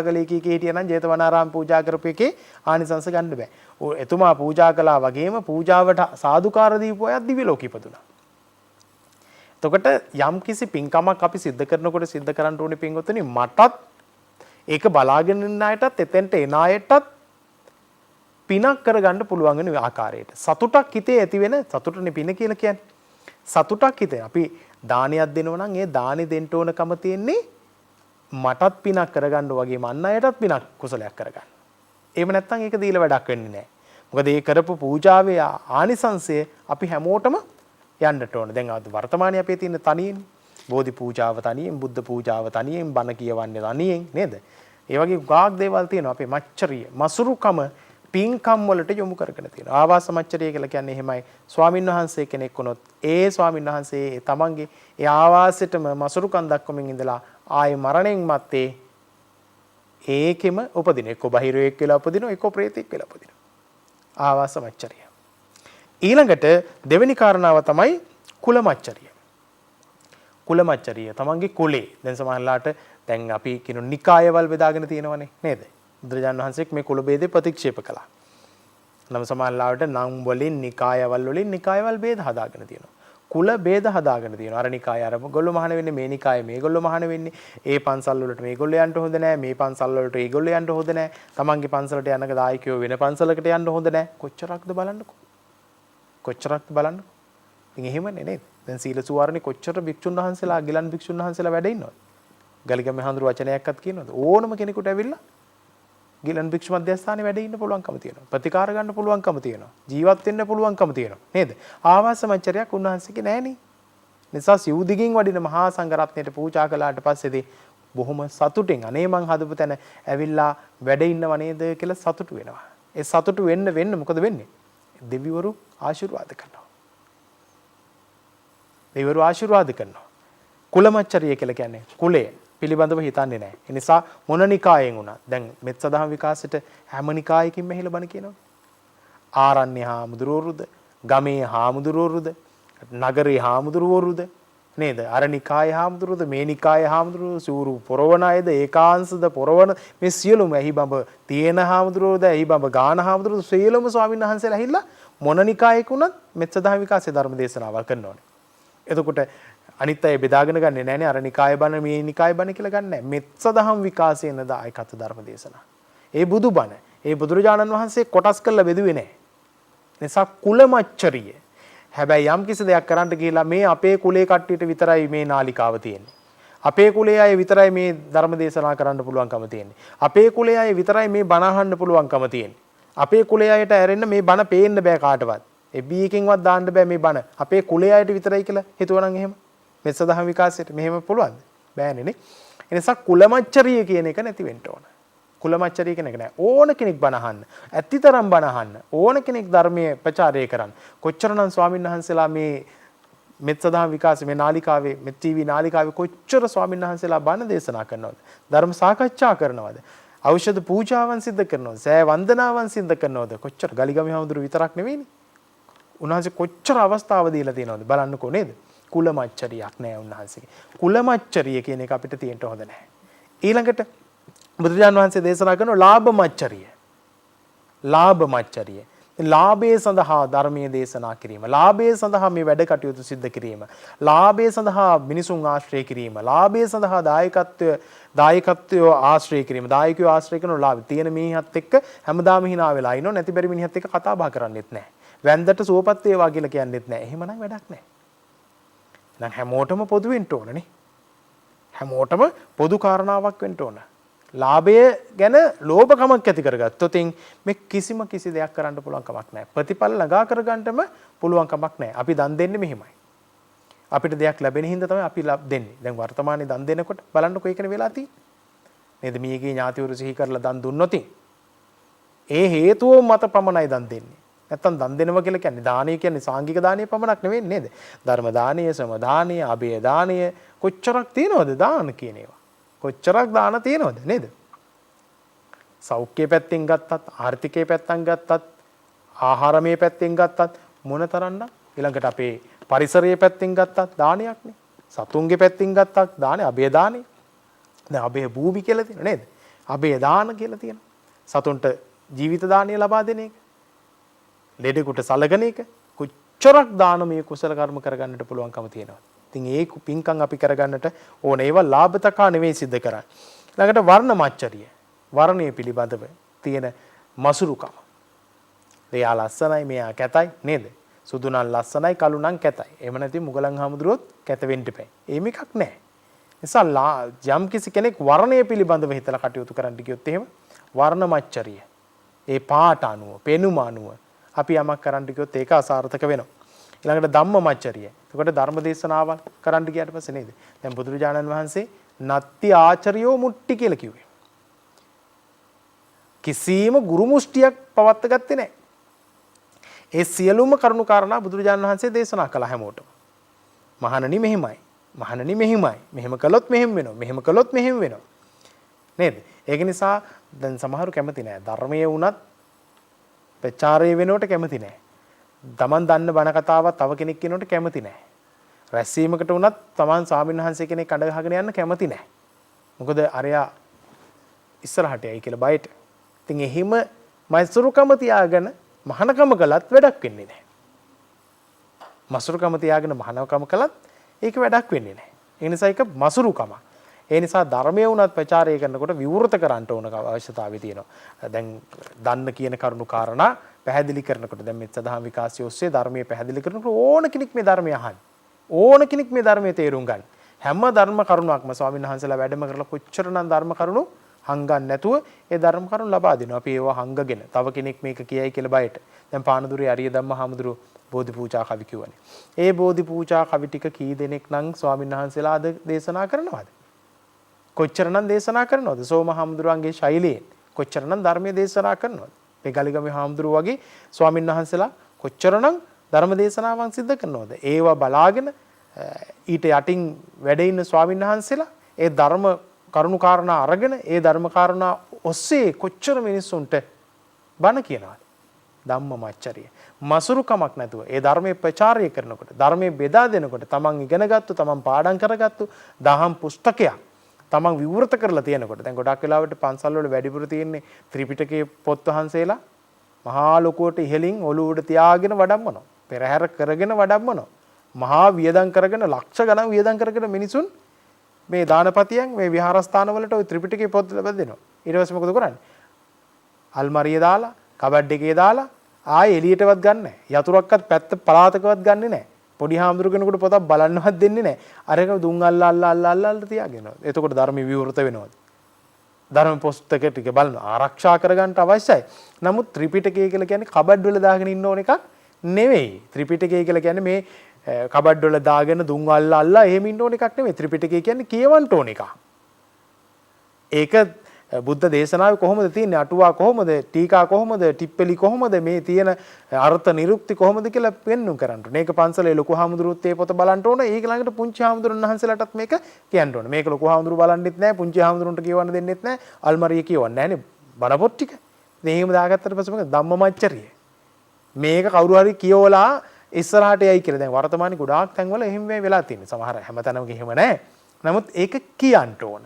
Speaker 2: කළේ කී හිටියනම් ජේතවනාරාම පූජා කරපු එකේ ආනිසංස ගන්න බෑ. එතුමා පූජා කළා වගේම පූජාවට සාදුකාර දීපු අය දිව්‍ය ලෝකෙ ඉපදුණා. එතකොට යම් කිසි පින්කමක් අපි සිද්ධ කරනකොට සිද්ධ කරන්න ඕනේ පින්වතුනි මටත් ඒක බලාගෙන ඉන්න අයටත් එතෙන්ට එන අයටත් පිනක් කරගන්න පුළුවන් වෙන ආකාරයට සතුටක් හිතේ ඇති වෙන සතුටනේ පින කියලා කියන්නේ. සතුටක් හිතේ අපි දානයක් දෙනවා නම් ඒ දානි දෙන්න ඕනකම තියෙන්නේ මටත් පිනක් කරගන්න වගේම අන් අයටත් පිනක් කුසලයක් කරගන්න. එහෙම නැත්නම් ඒක දීලා වැඩක් වෙන්නේ නැහැ. මොකද ඒ කරපු පූජාවේ ආනිසංසය අපි හැමෝටම යන්නට ඕන. දැන් අද වර්තමානයේ අපේ තියෙන තනියෙන් බෝධි පූජාව තනියෙන්, බුද්ධ පූජාව තනියෙන්, බණ කියවන්නේ තනියෙන් නේද? ඒ වගේ ගාක් දේවල් තියෙනවා අපේ මච්චරිය. මසුරුකම පින්කම් වලට යොමු කරගෙන තියෙනවා. ආවාස මච්චරිය කියලා කියන්නේ එහෙමයි. ස්වාමින් වහන්සේ කෙනෙක් වුණොත් ඒ ස්වාමින් වහන්සේ තමන්ගේ ඒ ආවාසෙටම මසුරුකම් දක්වමින් ඉඳලා ආයේ මරණයෙන් මත්තේ ඒකෙම උපදින. එක්ක බහිරෙක් වෙලා උපදිනවා, එක්ක ප්‍රේතෙක් වෙලා උපදිනවා. ආවාස මච්චරිය. ඊළඟට දෙවෙනි කාරණාව තමයි කුල මච්චරිය. කුල මච්චරිය තමන්ගේ කුලේ. දැන් සමහරලාට දැන් අපි කියන නිකායවල් බෙදාගෙන තියෙනවනේ නේද? බුදුරජාණන් වහන්සේ මේ කුල ભેදේ ප්‍රතික්ෂේප කළා. නම් සමහරලාට නම් වලින් නිකායවල් නිකායවල් ભેද හදාගෙන තියෙනවා. කුල ભેද හදාගෙන තියෙනවා. අර නිකාය අර ගොල්ලෝ මහාන වෙන්නේ, මේ නිකාය මේගොල්ලෝ මහාන වෙන්නේ. ඒ පන්සල් වලට මේගොල්ලෝ යන්න හොඳ නැහැ. මේ පන්සල් වලට ඒගොල්ලෝ යන්න හොඳ නැහැ. තමන්ගේ පන්සලට යනක දායකයෝ වෙන පන්සලකට යන්න හොඳ නැහැ. කොච්චරක්ද බලන්නකෝ. කොච්චරක් බලන්න. ඉතින් එහෙමනේ නේද? දැන් සීල සුවාරණේ කොච්චර භික්ෂුන් වහන්සේලා, ගිලන් භික්ෂුන් වහන්සේලා වැඩ ඉන්නවද? ගලිගම හඳුරු වචනයක්වත් කියනවද? ඕනම කෙනෙකුට ඇවිල්ලා ගිලන් භික්ෂු මධ්‍යස්ථානයේ වැඩ ඉන්න පුළුවන්කම තියෙනවා. ප්‍රතිකාර ගන්න පුළුවන්කම තියෙනවා. ජීවත් වෙන්න පුළුවන්කම තියෙනවා. නේද? ආවාස මච්චරියක් උන්වහන්සේගේ නෑනේ. නිසා සිව් දිගින් වඩින මහා සංඝරත්නයට පූජා කළාට පස්සේදී බොහොම සතුටින් අනේ මං හදපු තැන ඇවිල්ලා වැඩ ඉන්නව නේද කියලා සතුටු වෙනවා. ඒ සතුටු වෙන්න මොකද වෙන්නේ? දෙවිවරු ආශිර්වාද කරනවා. දෙවිවරු ආශිර්වාද කරනවා. කුලමච්චරිය කියලා කියන්නේ කුලය පිළිබඳව හිතන්නේ නැහැ. ඒ නිසා මොන නිකායෙන් වුණා. දැන් මෙත් සදහම් විකාශයට හැම නිකායකින්ම මෙහෙල බණ කියනවා. ආරණ්‍ය හාමුදුරුවරුද, ගමේ හාමුදුරුවරුද, නගරේ හාමුදුරුවරුද නේද? අරනිකායේ හාමුදුරුවෝද, මේනිකායේ හාමුදුරුවෝ, සූරු පොරවන අයද, ඒකාංශද පොරවන මේ සියලුම එහි බඹ තියෙන හාමුදුරුවෝද, එහි බඹ ගාන හාමුදුරුවෝ සියලුම ස්වාමීන් වහන්සේලා ඇහිලා මොන නිකායක වුණත් මෙත්සදා විකාශයේ ධර්ම දේශනාවල් කරනවානේ. එතකොට අනිත් අය බෙදාගෙන ගන්නේ නැහනේ අර නිකාය බණ මේ නිකාය බණ කියලා ගන්න නැහැ. මෙත්සදහම් විකාශයේ නේද ආයකත් ධර්ම දේශනා. ඒ බුදු බණ, ඒ බුදුරජාණන් වහන්සේ කොටස් කරලා බෙදුවේ නැහැ. නිසා කුලමච්චරිය. හැබැයි යම් කිසි දෙයක් කරන්න ගිහිලා මේ අපේ කුලේ කට්ටියට විතරයි මේ නාලිකාව තියෙන්නේ. අපේ කුලේ අය විතරයි මේ ධර්ම දේශනා කරන්න පුළුවන්කම තියෙන්නේ. අපේ කුලේ අය විතරයි මේ බණ අහන්න පුළුවන්කම තියෙන්නේ. අපේ කුලේ අයට ඇරෙන්න මේ බණ පේන්න බෑ කාටවත්. FB එකකින්වත් දාන්න බෑ මේ බණ. අපේ කුලේ අයට විතරයි කියලා හිතුවනම් එහෙම මෙත්සදහම් විකාශයට මෙහෙම පුළුවන්ද? බෑනේ නේ. ඒ නිසා කුලමච්චරිය කියන එක නැති වෙන්න ඕන. කුලමච්චරිය කියන එක නෑ. ඕන කෙනෙක් බණ අහන්න. ඇත්තිතරම් බණ අහන්න. ඕන කෙනෙක් ධර්මයේ ප්‍රචාරය කරන්න. කොච්චරනම් ස්වාමීන් වහන්සේලා මේ මෙත්සදහම් විකාශ මේ නාලිකාවේ මේ ටීවී නාලිකාවේ කොච්චර ස්වාමීන් වහන්සේලා බණ දේශනා කරනවද? ධර්ම සාකච්ඡා කරනවද? ඖෂධ පූජාවන් සිද්ධ කරනවද? සෑ වන්දනාවන් සිද්ධ කරනවද? කොච්චර ගලිගමේ හාමුදුරු විතරක් නෙවෙයිනේ. උන්වහන්සේ කොච්චර අවස්ථාව දීලා තියෙනවද බලන්නකෝ නේද? කුලමච්චරියක් නෑ උන්වහන්සේගේ. කුලමච්චරිය කියන එක අපිට තියෙන්න හොඳ නැහැ. ඊළඟට බුදුරජාණන් වහන්සේ දේශනා කරන ලාභමච්චරිය. ලාභමච්චරිය. ලාභයේ සඳහා ධර්මයේ දේශනා කිරීම, ලාභයේ සඳහා මේ වැඩ කටයුතු සිද්ධ කිරීම, ලාභයේ සඳහා මිනිසුන් ආශ්‍රය කිරීම, ලාභයේ සඳහා දායකත්වය ආශ්‍රය කිරීම, දායකයෝ ආශ්‍රය කරන ලාභ තියෙන මිනිහත් එක්ක හැමදාම hina වෙලා ඉන්නෝ, නැති බැරි මිනිහත් එක්ක කතා බහ කරන්නෙත් නැහැ. වැන්දට සුවපත් වේවා කියලා කියන්නෙත් නැහැ. එහෙමනම් වැඩක් නැහැ. නම් හැමෝටම පොදු වෙන්න ඕනනේ. හැමෝටම පොදු කාරණාවක් වෙන්න ඕන. ලාභය ගැන ලෝභකමක් ඇති කරගත්තොත් මේ කිසි දෙයක් කරන්න පුළුවන් කමක් නැහැ. ප්‍රතිඵල ළඟා කරගන්නටම පුළුවන් කමක් නැහැ. අපි දන් දෙන්නේ මෙහිමයි. අපිට දෙයක් ලැබෙන හින්දා තමයි අපි දෙන්නේ. දැන් වර්තමානයේ දන් දෙනකොට බලන්නකො ඒකනේ වෙලා තියෙන්නේ. නේද? මියගේ ඥාතිවරු සිහි කරලා දන් දුන්නොත් ඒ හේතුව මත පමණයි දන් දෙන්නේ. නැත්තම් දන් දෙනවා කියලා කියන්නේ දානීය කියන්නේ සාංගික දානීය පමණක් නෙවෙයි නේද? ධර්ම දානීය, සම දානීය, අභය දානීය කොච්චරක් තියෙනවද දාන කියන ඒවා? කොච්චරක් දාන තියෙනවද නේද? සෞඛ්‍ය පැත්තෙන් ගත්තත්, ආර්ථිකයේ පැත්තෙන් ගත්තත්, ආහාරමය පැත්තෙන් ගත්තත් මොනතරම්නම් ඊළඟට අපේ පරිසරයේ පැත්තෙන් ගත්තත් දානයක්නේ. සතුන්ගේ පැත්තෙන් ගත්තත් දානේ අභය දානේ. දැන් අභය භූමි කියලා තියෙනවා නේද? අභය දාන කියලා තියෙනවා. සතුන්ට ජීවිත දානය ලබා දෙන එක. ලෙඩෙකුට සලකන එක. කොච්චරක් දානමය කුසල කර්ම කරගන්නට පුළුවන්කම තියෙනවා. ඉතින් ඒ පින්කම් අපි කරගන්නට ඕන. ඒවා ලාභතකා නෙවෙයි සිද්ධ කරන්නේ. ළඟට වර්ණමච්චරිය. වර්ණය පිළිබඳව තියෙන මසුරුකම. එයා ලස්සනයි, මෙයා කැතයි නේද? සුදු නම් ලස්සනයි, කළු නම් කැතයි. එහෙම නැති මුගලන් හාමුදුරුවොත් කැත වෙන්න එපා. එහෙම එකක් නැහැ. නිසා යම් කිසි කෙනෙක් වර්ණය පිළිබඳව හිතලා කටයුතු කරන්න ගියොත් එහෙම වර්ණමච්චරිය. ඒ පාට අනුව, පෙනුම අනුව අපි යමක් කරන්න ගියොත් ඒක අසාර්ථක වෙනවා. ඊළඟට ධම්මමච්චරිය. එතකොට ධර්ම දේශනාවල් කරන්න ගියාට පස්සේ නේද? දැන් බුදුරජාණන් වහන්සේ නත්ති ආචරියෝ මුට්ටි කියලා කිව්වේ. කිසියම් ගුරු මුෂ්ටියක් පවත්ත ගත්තේ නැහැ. ඒ සියලුම කරුණු කාරණා බුදුරජාණන් වහන්සේ දේශනා කළා හැමෝටම. මහණනි මෙහිමයි. මහණනි මෙහිමයි. මෙහෙම කළොත් මෙහෙම වෙනවා. මෙහෙම කළොත් මෙහෙම වෙනවා. නේද? ඒක නිසා දැන් සමහරු කැමති නැහැ. ධර්මයේ වුණත් ප්‍රචාරය වෙනවට කැමති නැහැ. තමන් දන්න බණ කතාවක් තව කෙනෙක් කියනවට කැමති නැහැ. රැස්වීමකට වුණත් තමන් ස්වාමීන් වහන්සේ කෙනෙක් අඬ ගහගෙන යන්න කැමති නැහැ. මොකද අරයා ඉස්සරහට යයි කියලා බයට. ඉතින් එහිම මසුරුකම තියාගෙන මහානකම කළත් වැඩක් වෙන්නේ නැහැ. මසුරුකම තියාගෙන මහානකම කළත් ඒක වැඩක් වෙන්නේ නැහැ. ඒ නිසා ඒක මසුරුකම. ඒ නිසා ධර්මයේ උනත් ප්‍රචාරය කරනකොට විවෘත කරන්න ඕන අවශ්‍යතාවය තියෙනවා. දැන් දන්න කියන කරුණු කාරණා පැහැදිලි කරනකොට දැන් මේ සදහම් විකාශය ඔස්සේ ධර්මයේ පැහැදිලි කරනකොට ඕන කෙනෙක් මේ ධර්මය අහන්න. ඕන කෙනෙක් මේ ධර්මයේ තේරුම් ගන්න. හැම ධර්ම කරුණක්ම ස්වාමීන් වහන්සේලා වැඩම කරලා කොච්චරනම් ධර්ම කරුණු හංගන්න නැතුව ඒ ධර්ම කරුණු ලබා දෙනවා. අපි ඒවා හංගගෙන තව කෙනෙක් මේක කියයි කියලා බයට. දැන් පානදුරේ අරිය ධම්ම හාමුදුරුවෝ බෝධි පූජා කවි කියවනේ. ඒ බෝධි පූජා කවි ටික කී දෙනෙක් නම් ස්වාමීන් වහන්සේලා අද දේශනා කරනවද? කොච්චරනම් දේශනා කරනවද? සෝම හාමුදුරුවන්ගේ ශෛලියෙන් කොච්චරනම් ධර්මයේ දේශනා කරනවද? මේ ගලිගමේ හාමුදුරුවෝ වගේ ස්වාමීන් වහන්සේලා කොච්චරනම් ධර්ම දේශනාවන් සිද්ධ කරනවද? ඒවා බලාගෙන ඊට යටින් වැඩ ඉන්න ස්වාමීන් වහන්සේලා ඒ ධර්ම කරුණු කාරණා අරගෙන ඒ ධර්ම කාරණා ඔස්සේ කොච්චර මිනිස්සුන්ට බණ කියනවද? ධම්මමච්චරිය. මසුරුකමක් නැතුව ඒ ධර්මයේ ප්‍රචාරය කරනකොට ධර්මයේ බෙදා දෙනකොට තමන් ඉගෙනගත්තු තමන් පාඩම් කරගත්තු දහම් පුස්තකයක් තමන් විවෘත කරලා තියෙනකොට දැන් ගොඩක් වෙලාවට පන්සල් වල වැඩිපුර තියෙන්නේ ත්‍රිපිටකයේ පොත් වහන්සේලා මහා ලොකුවට ඉහලින් ඔළුව උඩ තියාගෙන වඩම්මනවා. පෙරහැර කරගෙන වඩම්මනවා. මහා වියදම් කරගෙන ලක්ෂ ගණන් වියදම් කරගෙන මිනිසුන් මේ දානපතියන් මේ විහාරස්ථාන වලට ওই ත්‍රිපිටකයේ පොත් ලැබෙනවා. ඊට පස්සේ මොකද කරන්නේ? අල්මාරිය දාලා, කබඩ් එකේ දාලා ආයේ එළියටවත් ගන්න නැහැ. යතුරක්වත් පැත්ත පළාතකවත් ගන්නෙ නැහැ. පොඩි හාමුදුරු කෙනෙකුට පොතක් බලන්නවත් දෙන්නේ නැහැ. අරක දුන් අල්ලා තියාගෙන. එතකොට ධර්ම විවෘත වෙනවද? ධර්ම පුස්තක ටික බලන ආරක්ෂා කරගන්න අවශ්‍යයි. නමුත් ත්‍රිපිටකය කියලා කියන්නේ කබඩ් වල දාගෙන ඉන්න ඕන එකක් නෙවෙයි. ත්‍රිපිටකය කියලා කියන්නේ මේ කබඩ් වල දාගෙන දුන් අල්ලා එහෙම ඉන්න ඕන එකක් නෙවෙයි. ත්‍රිපිටකය කියන්නේ කියවන්න ඕන එකක්. ඒක බුද්ධ දේශනාවේ කොහොමද තියෙන්නේ? අටුවා කොහොමද? ටීකා කොහොමද? ටිප්පලි කොහොමද? මේ තියෙන අර්ථ නිරුක්ති කොහොමද කියලා පෙන්වුම් කරන්න ඕනේ. මේක පන්සලේ ලොකු හාමුදුරුවොත් ඒ පොත බලන්න ඕන. ඒක ළඟට පුංචි හාමුදුරන් වහන්සේලාටත් මේක කියන්න ඕන. මේක ලොකු හාමුදුරු බලන්නෙත් නැහැ. පුංචි හාමුදුරන්ට කියවන්න දෙන්නෙත් නැහැ. අල්මාරිය කියවන්නේ නැහැ නේ. බණ පොත් ටික. ඉතින් එහෙම දාගත්තට පස්සේ මොකද? ධම්මමච්චරිය. මේක කවුරු හරි කියවලා ඉස්සරහට යයි කියලා. දැන් වර්තමානයේ ගොඩාක් තැන්වල එහෙම වෙලා තියෙනවා. සමහර හැමතැනම එහෙම නැහැ. නමුත් ඒක කියන්න ඕන.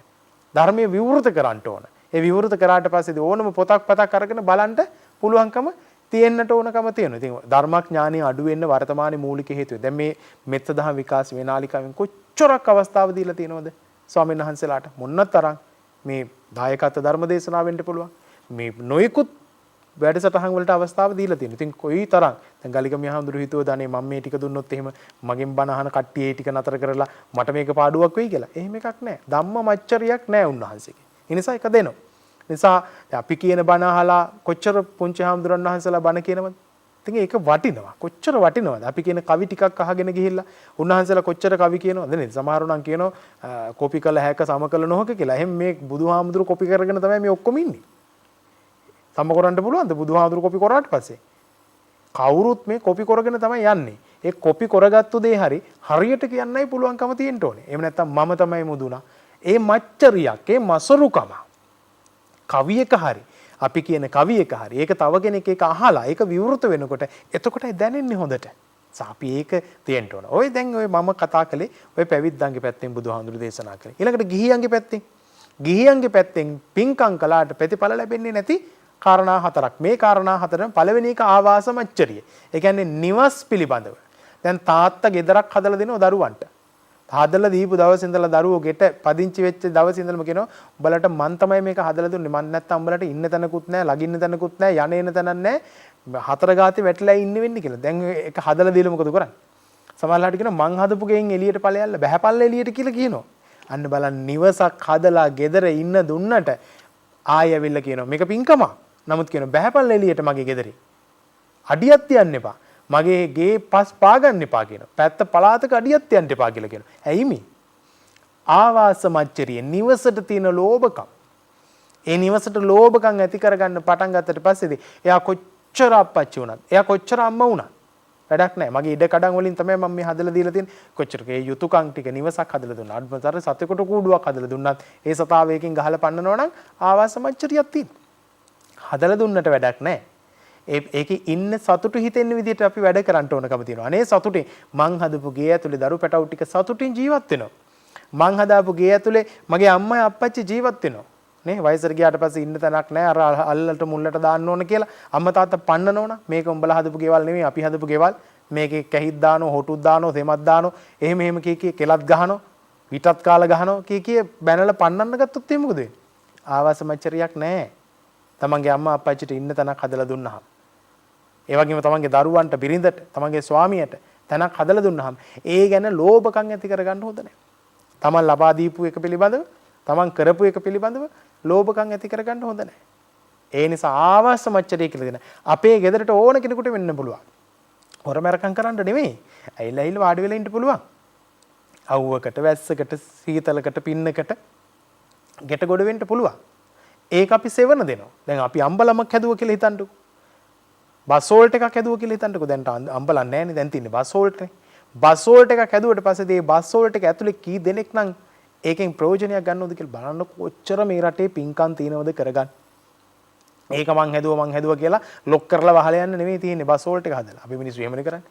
Speaker 2: ධර්මයේ විවෘත කරන්න ඕන. ඒ විවෘත කරාට පස්සේ ඕනම පොතක් අරගෙන බලන්න පුළුවන්කම තියෙන්නට ඕනකම තියෙනවා. ඉතින් ධර්මඥානිය අඩු වෙන්න වර්තමානයේ මූලික හේතුව. දැන් මේ මෙත්ත දහම් විකාශ වේනාලිකාවෙන් කොච්චරක් අවස්ථාව දීලා තියෙනවද? ස්වාමීන් වහන්සේලාට මොනතරම් මේ දායකත්ව ධර්ම දේශනාව වෙන්න පුළුවන්. මේ නොයෙකුත් වැඩසටහන් වලට අවස්ථාව දීලා තියෙනවා. ඉතින් කොයි තරම් දැන් ගලිගම යහඳුරු හිතුව දනේ මම මේ ටික දුන්නොත් එහෙම මගෙන් බණ අහන කට්ටිය ඒ ටික නතර කරලා මට මේක පාඩුවක් වෙයි කියලා. එහෙම එකක් නැහැ. ධම්මමච්චරියක් නැහැ උන්වහන්සේගේ. ඒ නිසා එක දෙනවා. නිසා අපි කියන බණ අහලා කොච්චර පුංචි හාමුදුරන් වහන්සේලා බණ කියනවද? ඉතින් ඒක වටිනවා. කොච්චර වටිනවද? අපි කියන කවි ටිකක් අහගෙන ගිහිල්ලා උන්වහන්සේලා කොච්චර කවි කියනවද නේද? සමහරව නම් කියනවා කොපි කළ හැක සම කළ නොහක කියලා. එහෙනම් මේ බුදුහාමුදුරු කොපි කරගෙන තමයි මේ ඔක්කොම ඉන්නේ. සම කරන්න පුළුවන්ද බුදුහාමුදුරු කොපි කරාට පස්සේ? කවුරුත් මේ කොපි කරගෙන තමයි යන්නේ. ඒ කොපි කරගත්තු දේ හරියට කියන්නයි පුළුවන්කම තියෙන්න ඕනේ. එහෙම නැත්නම් මම තමයි මුදුනා. ඒ මච්චරියක්, ඒ මසරුකම. කවියක හරි අපි කියන කවියක හරි ඒක තව කෙනෙක් ඒක අහලා ඒක විවෘත වෙනකොට එතකොටයි දැනෙන්නේ හොඳට. අපි ඒක තියෙන්න ඕන. ඔය දැන් ඔය මම කතා කළේ ඔය පැවිද්දන්ගේ පැත්තෙන් බුදුහාමුදුරු දේශනා කළේ. ඊළඟට ගිහියන්ගේ පැත්තෙන් පින්කම් කළාට ප්‍රතිඵල ලැබෙන්නේ නැති කාරණා හතරක්. මේ කාරණා හතරෙන් පළවෙනි එක ආවාස මච්චරිය. ඒ කියන්නේ නිවස් පිළිබඳව. දැන් තාත්තා ගෙදරක් හදලා දෙනවා දරුවන්ට. හදලා දීපු දවසේ ඉඳලා දරුවෝ ගෙට පදිංචි වෙච්ච දවසේ ඉඳලම කියනවා උඹලට මන් තමයි මේක හදලා දුන්නේ. මන් නැත්තම් උඹලට ඉන්න තැනකුත් නැහැ, ලගින්න තැනකුත් නැහැ, යන්න එන තැනක් නැහැ. හතර ගාතේ වැටලා ඉන්න වෙන්නේ කියලා. දැන් ඒක හදලා දීලා මොකද කරන්නේ? සමහරවිට කියනවා මං හදපු ගෙයින් එළියට ඵලයල්ල බහැපල්ල එළියට කියලා කියනවා. අන්න බලන්න නිවසක් හදලා ගෙදර ඉන්න දුන්නට ආයෙ ඇවිල්ලා කියනවා මේක පිංකම. නමුත් කියනවා බහැපල්ල එළියට මගේ ගෙදරේ. අඩියක් තියන්න එපා. මගේ ගේ පස් පාගන්න එපා කියනවා. පැත්ත පළාතක අඩියක් තියන්න එපා කියලා කියනවා. ඇයි මේ? ආවාස මච්චරිය නිවසට තියෙන ලෝභකම්. ඒ නිවසට ලෝභකම් ඇති කරගන්න පටන් ගත්තට පස්සේදී එයා කොච්චර අපච්චි වුණත්, එයා කොච්චර අම්මා වුණත් වැඩක් නැහැ. මගේ ඉඩ කඩන් වලින් තමයි මම මේ හදලා දීලා තියෙන්නේ. කොච්චරක ඒ යුතුයකම් ටික නිවසක් හදලා දුන්නා. අඩුමතර සතෙකුට කූඩුවක් හදලා දුන්නත් ඒ සතාවේකින් ගහලා පන්නනවා නම් ආවාස මච්චරියක් තියෙනවා. හදලා දුන්නට වැඩක් නැහැ. ඒකේ ඉන්න සතුටු හිතෙන්න විදිහට අපි වැඩ කරන්න ඕනකම තියෙනවා. අනේ සතුටින් මං හදපු ගේ ඇතුලේ දරු පැටවු ටික සතුටින් ජීවත් වෙනවා. මං හදාපු ගේ ඇතුලේ මගේ අම්මයි අප්පච්චි ජීවත් වෙනවා. නේ වයසට ගියාට පස්සේ ඉන්න තැනක් නැහැ. අර අල්ලට මුල්ලට දාන්න ඕන කියලා අම්මා තාත්තා පන්නනවන. මේක උඹලා හදපු ගෙවල් නෙමෙයි අපි හදපු ගෙවල්. මේකේ කැහිත් දානෝ, හොටුත් දානෝ, තෙමත් දානෝ. එහෙම කී කෙලත් ගහනෝ, විටත් කාලා ගහනෝ කී බැනලා පන්නන්න ගත්තොත් එහෙම මොකද වෙන්නේ? ආවාස මච්චරියක් නැහැ. තමන්ගේ අම්මා අප්පච්චිට ඉන්න තැනක් හදලා දුන්නාම ඒ වගේම තමන්ගේ දරුවන්ට බිරිඳට තමන්ගේ ස්වාමියාට තැනක් හදලා දුන්නාම ඒ ගැන ලෝභකම් ඇති කරගන්න හොඳ නැහැ. තමන් ලබා දීපු එක පිළිබඳව, තමන් කරපු එක පිළිබඳව ලෝභකම් ඇති කරගන්න හොඳ නැහැ. ඒ නිසා ආවාස මච්චරිය කියලා දෙන අපේ ගෙදරට ඕන කෙනෙකුට වෙන්න පුළුවන්. හොරමරකම් කරන්න නෙමෙයි. ඇයිලා වාඩි වෙලා ඉන්න පුළුවන්. අවුවකට, වැස්සකට, සීතලකට, පින්නකට ගෙට ගොඩ වෙන්න පුළුවන්. ඒක අපි සෙවන දෙනවා. දැන් අපි අම්බලමක් හැදුවා කියලා හිතන්නකෝ. බස් වෝල්ට් එකක් හැදුවා කියලා හිතන්නකෝ. දැන් අම්බලක් නැහැනේ. දැන් තින්නේ බස් වෝල්ට් නේ. බස් වෝල්ට් එකක් හැදුවට පස්සේ මේ බස් වෝල්ට් එක ඇතුලේ කී දෙනෙක් නම් ඒකෙන් ප්‍රයෝජනයක් ගන්නවද කියලා බලන්න කොච්චර මේ රටේ පින්කම් තියෙනවද කරගන්න. ඒක මං හැදුවා කියලා ලොක් කරලා වහලා යන්න නෙමෙයි තියෙන්නේ බස් වෝල්ට් එක හදලා. අපි මිනිස්සු එහෙමනේ කරන්නේ.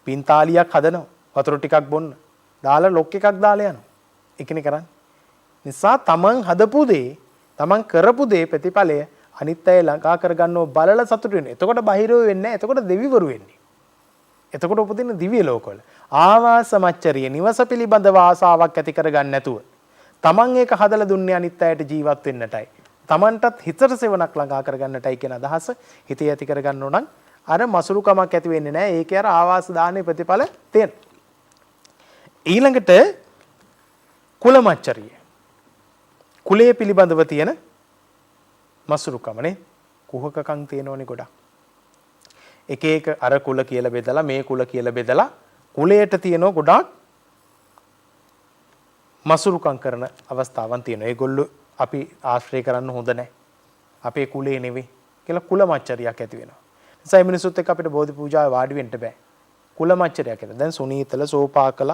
Speaker 2: පින්තාලියක් හදනවා. වතුර ටිකක් බොන්න. දාලා ලොක් එකක් දාලා යනවා. ඒකනේ කරන්නේ. නිසා තමන් හදපු දේ, තමන් කරපු දේ ප්‍රතිඵලය අනිත් අය ළඟා කරගන්නව බලලා සතුටු වෙනවා. එතකොට බහිරව වෙන්නේ නැහැ. එතකොට දෙවිවරු වෙන්නේ. එතකොට උපදින දිව්‍ය ලෝකවල ආවාස මච්චරිය නිවස පිළිබඳව ආසාවක් ඇති කරගන්න නැතුව තමන් ඒක හදලා දුන්නේ අනිත් අයට ජීවත් වෙන්නටයි. තමන්ටත් හිතට සෙවණක් ළඟා කරගන්නටයි කියන අදහස හිතේ ඇති කරගන්න ඕන නම් අර මසුරුකමක් ඇති වෙන්නේ නැහැ. ඒකේ අර ආවාස දාන්නේ ප්‍රතිඵල තියෙන. ඊළඟට කුලමච්චරිය. කුලයේ පිළිබඳව තියෙන මසුරුකමනේ කුහකකම් තියෙනවනේ ගොඩක්. එක එක අර කුල කියලා බෙදලා මේ කුල කියලා බෙදලා කුලයට තියෙන ගොඩක් මසුරුකම් කරන අවස්ථාවන් තියෙනවා. ඒගොල්ලෝ අපි ආශ්‍රය කරන්න හොඳ නැහැ. අපේ කුලේ නෙවෙයි කියලා කුලමච්චරියක් ඇති වෙනවා. නිසා මිනිසුත් එක්ක අපිට බෝධි පූජාවේ වාඩි වෙන්න බෑ. කුලමච්චරියක් ඇති. දැන් සුනීතල සෝපාකල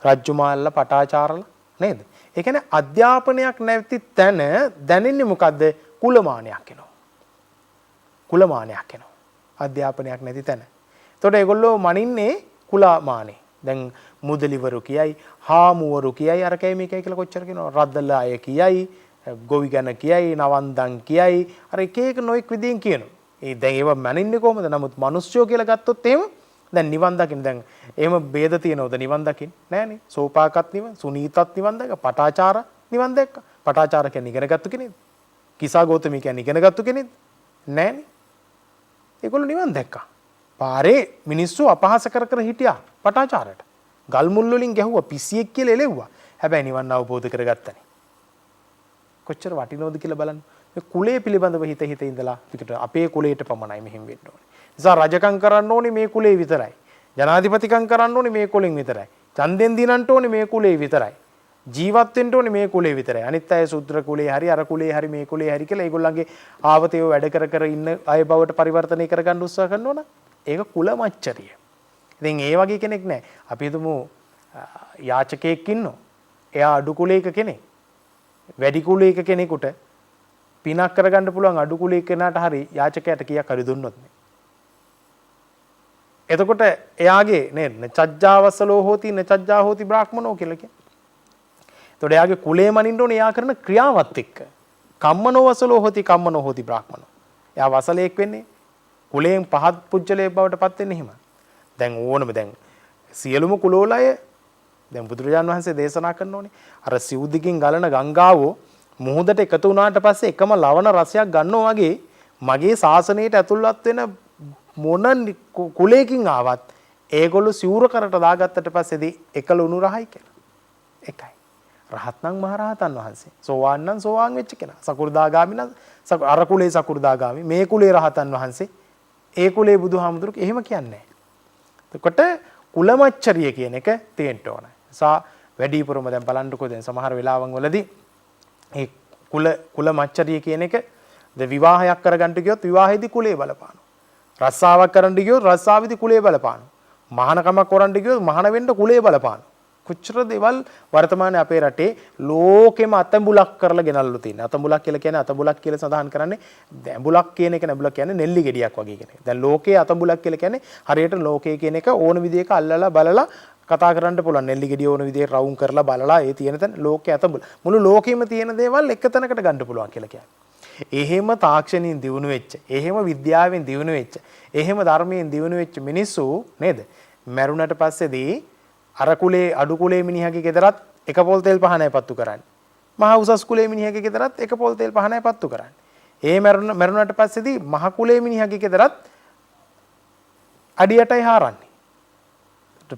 Speaker 2: රජ්ජුමාල්ල පටාචාරල නේද? ඒ කියන්නේ අධ්‍යාපනයක් නැති තැන දැනෙන්නේ මොකද්ද? කුලමානයක් එනවා. කුලමානයක් එනවා. අධ්‍යාපනයක් නැති තැන. එතකොට ඒගොල්ලෝ මනින්නේ කුලමානේ. දැන් මුදලිවරු කියයි, හාමුවරු කියයි, අර කයි මේකයි කියලා කොච්චර කියනවා. රද්දල අය කියයි, ගොවි ගැන කියයි, නවන්දන් කියයි. අර එක එක නොඑක් විදිහෙන් කියනවා. ඒ දැන් ඒව මනින්නේ කොහමද? නමුත් මිනිස්සුયો කියලා ගත්තොත් එහෙම දැන් නිවන් දකින්න දැන් එහෙම ભેද තියනවද නිවන් දකින්න? නෑනේ. සෝපාකත් නිවන්, සුනීතත් නිවන් දැක්ක, පටාචාර නිවන් දැක්ක. පටාචාර කියන්නේ ඉගෙනගත්තු කෙනෙක්ද? කිසා ගෞතමී කියන්නේ ඉගෙනගත්තු කෙනෙක්ද? නෑනේ. ඒගොල්ලෝ නිවන් දැක්කා. පාරේ මිනිස්සු අපහාස කර කර හිටියා පටාචාරයට. ගල් මුල් වලින් ගැහුවා, පිසියෙක් කියලා එලෙව්වා. හැබැයි නිවන් අවබෝධ කරගත්තනේ. කොච්චර වටිනවද කියලා බලන්න. මේ කුලයේ පිළිබඳව හිත ඉඳලා පිටට අපේ කුලයට පමණයි මෙහෙම වෙන්න ඕනේ. නිසා රජකම් කරන්න ඕනේ මේ කුලේ විතරයි. ජනාධිපතිකම් කරන්න ඕනේ මේ කුලෙන් විතරයි. ඡන්දෙන් දිනන්න ඕනේ මේ කුලේ විතරයි. ජීවත් වෙන්න ඕනේ මේ කුලේ විතරයි. අනිත් අය සුත්‍ර කුලේ හරි අර කුලේ හරි මේ කුලේ හරි කියලා ඒගොල්ලන්ගේ ආවතේව වැඩ කර ඉන්න අය බවට පරිවර්තනය කරගන්න උත්සාහ කරනවා නම් ඒක කුලමච්චරිය. ඉතින් ඒ වගේ කෙනෙක් නැහැ. අපි හිතමු යාචකයෙක් ඉන්නෝ. එයා අඩු කුලයක කෙනෙක්. වැඩි කුලයක කෙනෙකුට පිනක් කරගන්න පුළුවන් අඩු කුලයක කෙනාට හරි යාචකයට කීයක් හරි දුන්නොත් නේ. එතකොට එයාගේ නේද චජ්ජාවසලෝ හෝති නචජ්ජා හෝති බ්‍රාහ්මනෝ කියලා කියන්නේ. එතකොට එයාගේ කුලේ මනින්න ඕනේ එයා කරන ක්‍රියාවත් එක්ක. කම්මනෝ වසලෝ හෝති කම්මනෝ හෝති බ්‍රාහ්මනෝ. එයා වසලයක් වෙන්නේ කුලයෙන් පහත් පුජ්‍යලයක් බවට පත් වෙන්නේ එහෙම. දැන් ඕනම දැන් සියලුම කුලෝලය දැන් බුදුරජාණන් වහන්සේ දේශනා කරනෝනේ අර සිවුදිකින් ගලන ගංගාවෝ මුහුදට එකතු වුණාට පස්සේ එකම ලවණ රසයක් ගන්නවා වගේ මගේ ශාසනයට ඇතුළත් වෙන මොන කුලයකින් ආවත් ඒගොල්ලෝ සිවුර කරට දාගත්තට පස්සේදී එක ලුණු රහයි කියලා. එකයි. රහත් නම් මහරහතන් වහන්සේ. සෝවාන් නම් සෝවාන් වෙච්ච කෙනා. සකු르දාගාමි නම් අර කුලේ සකු르දාගාමි. මේ කුලේ රහතන් වහන්සේ. ඒ කුලේ බුදුහාමුදුරුවෝ එහෙම කියන්නේ නැහැ. එතකොට කුලමච්චරිය කියන එක තේන්න ඕන. සා වැඩිපුරම දැන් බලන්නකෝ දැන් සමහර වෙලාවන් වලදී ඒ කුලමච්චරිය කියන එක ද විවාහයක් කරගන්න ගියොත් විවාහයේදී කුලේ බලපානවා. රස්සාවක් කරන්න ගියොත් රස්සාවේදී කුලේ බලපානවා. මහානකමක් කරන්න ගියොත් මහාන වෙන්න කුලේ බලපානවා. කොච්චර දේවල් වර්තමානයේ අපේ රටේ ලෝකෙම අතඹුලක් කරලා ගෙනල්ලා තියෙනවා. අතඹුලක් කියලා කියන්නේ අතඹුලක් කියලා සඳහන් කරන්නේ ඇඹුලක් කියන එක නැඹුලක් කියන්නේ නෙල්ලි ගෙඩියක් වගේ කෙනෙක්. දැන් ලෝකයේ අතඹුලක් කියලා කියන්නේ හරියට ලෝකයේ කියන එක ඕන විදිහක අල්ලලා බලලා කතා කරන්න පුළුවන්. නෙල්ලි ගෙඩිය ඕන විදිහට රවුම් කරලා බලලා ඒ තියෙන තැන ලෝකයේ අතඹුල. මුළු ලෝකෙම තියෙන දේවල් එක තැනකට ගන්න පුළුවන් කියලා කියන්නේ. එහෙම තාක්ෂණයෙන් දියුණු වෙච්ච, එහෙම විද්‍යාවෙන් දියුණු වෙච්ච, එහෙම ධර්මයෙන් දියුණු වෙච්ච මිනිස්සු නේද? මැරුණට පස්සේදී අර කුලේ අඩු කුලේ මිනිහගේ ගෙදරත් එක පොල් තෙල් පහනයි පත්තු කරන්නේ. මහා උසස් කුලේ මිනිහගේ ගෙදරත් එක පොල් තෙල් පහනයි පත්තු කරන්නේ. ඒ මැරුණට පස්සේදී මහ කුලේ මිනිහගේ ගෙදරත් අඩියටයි හාරන්නේ.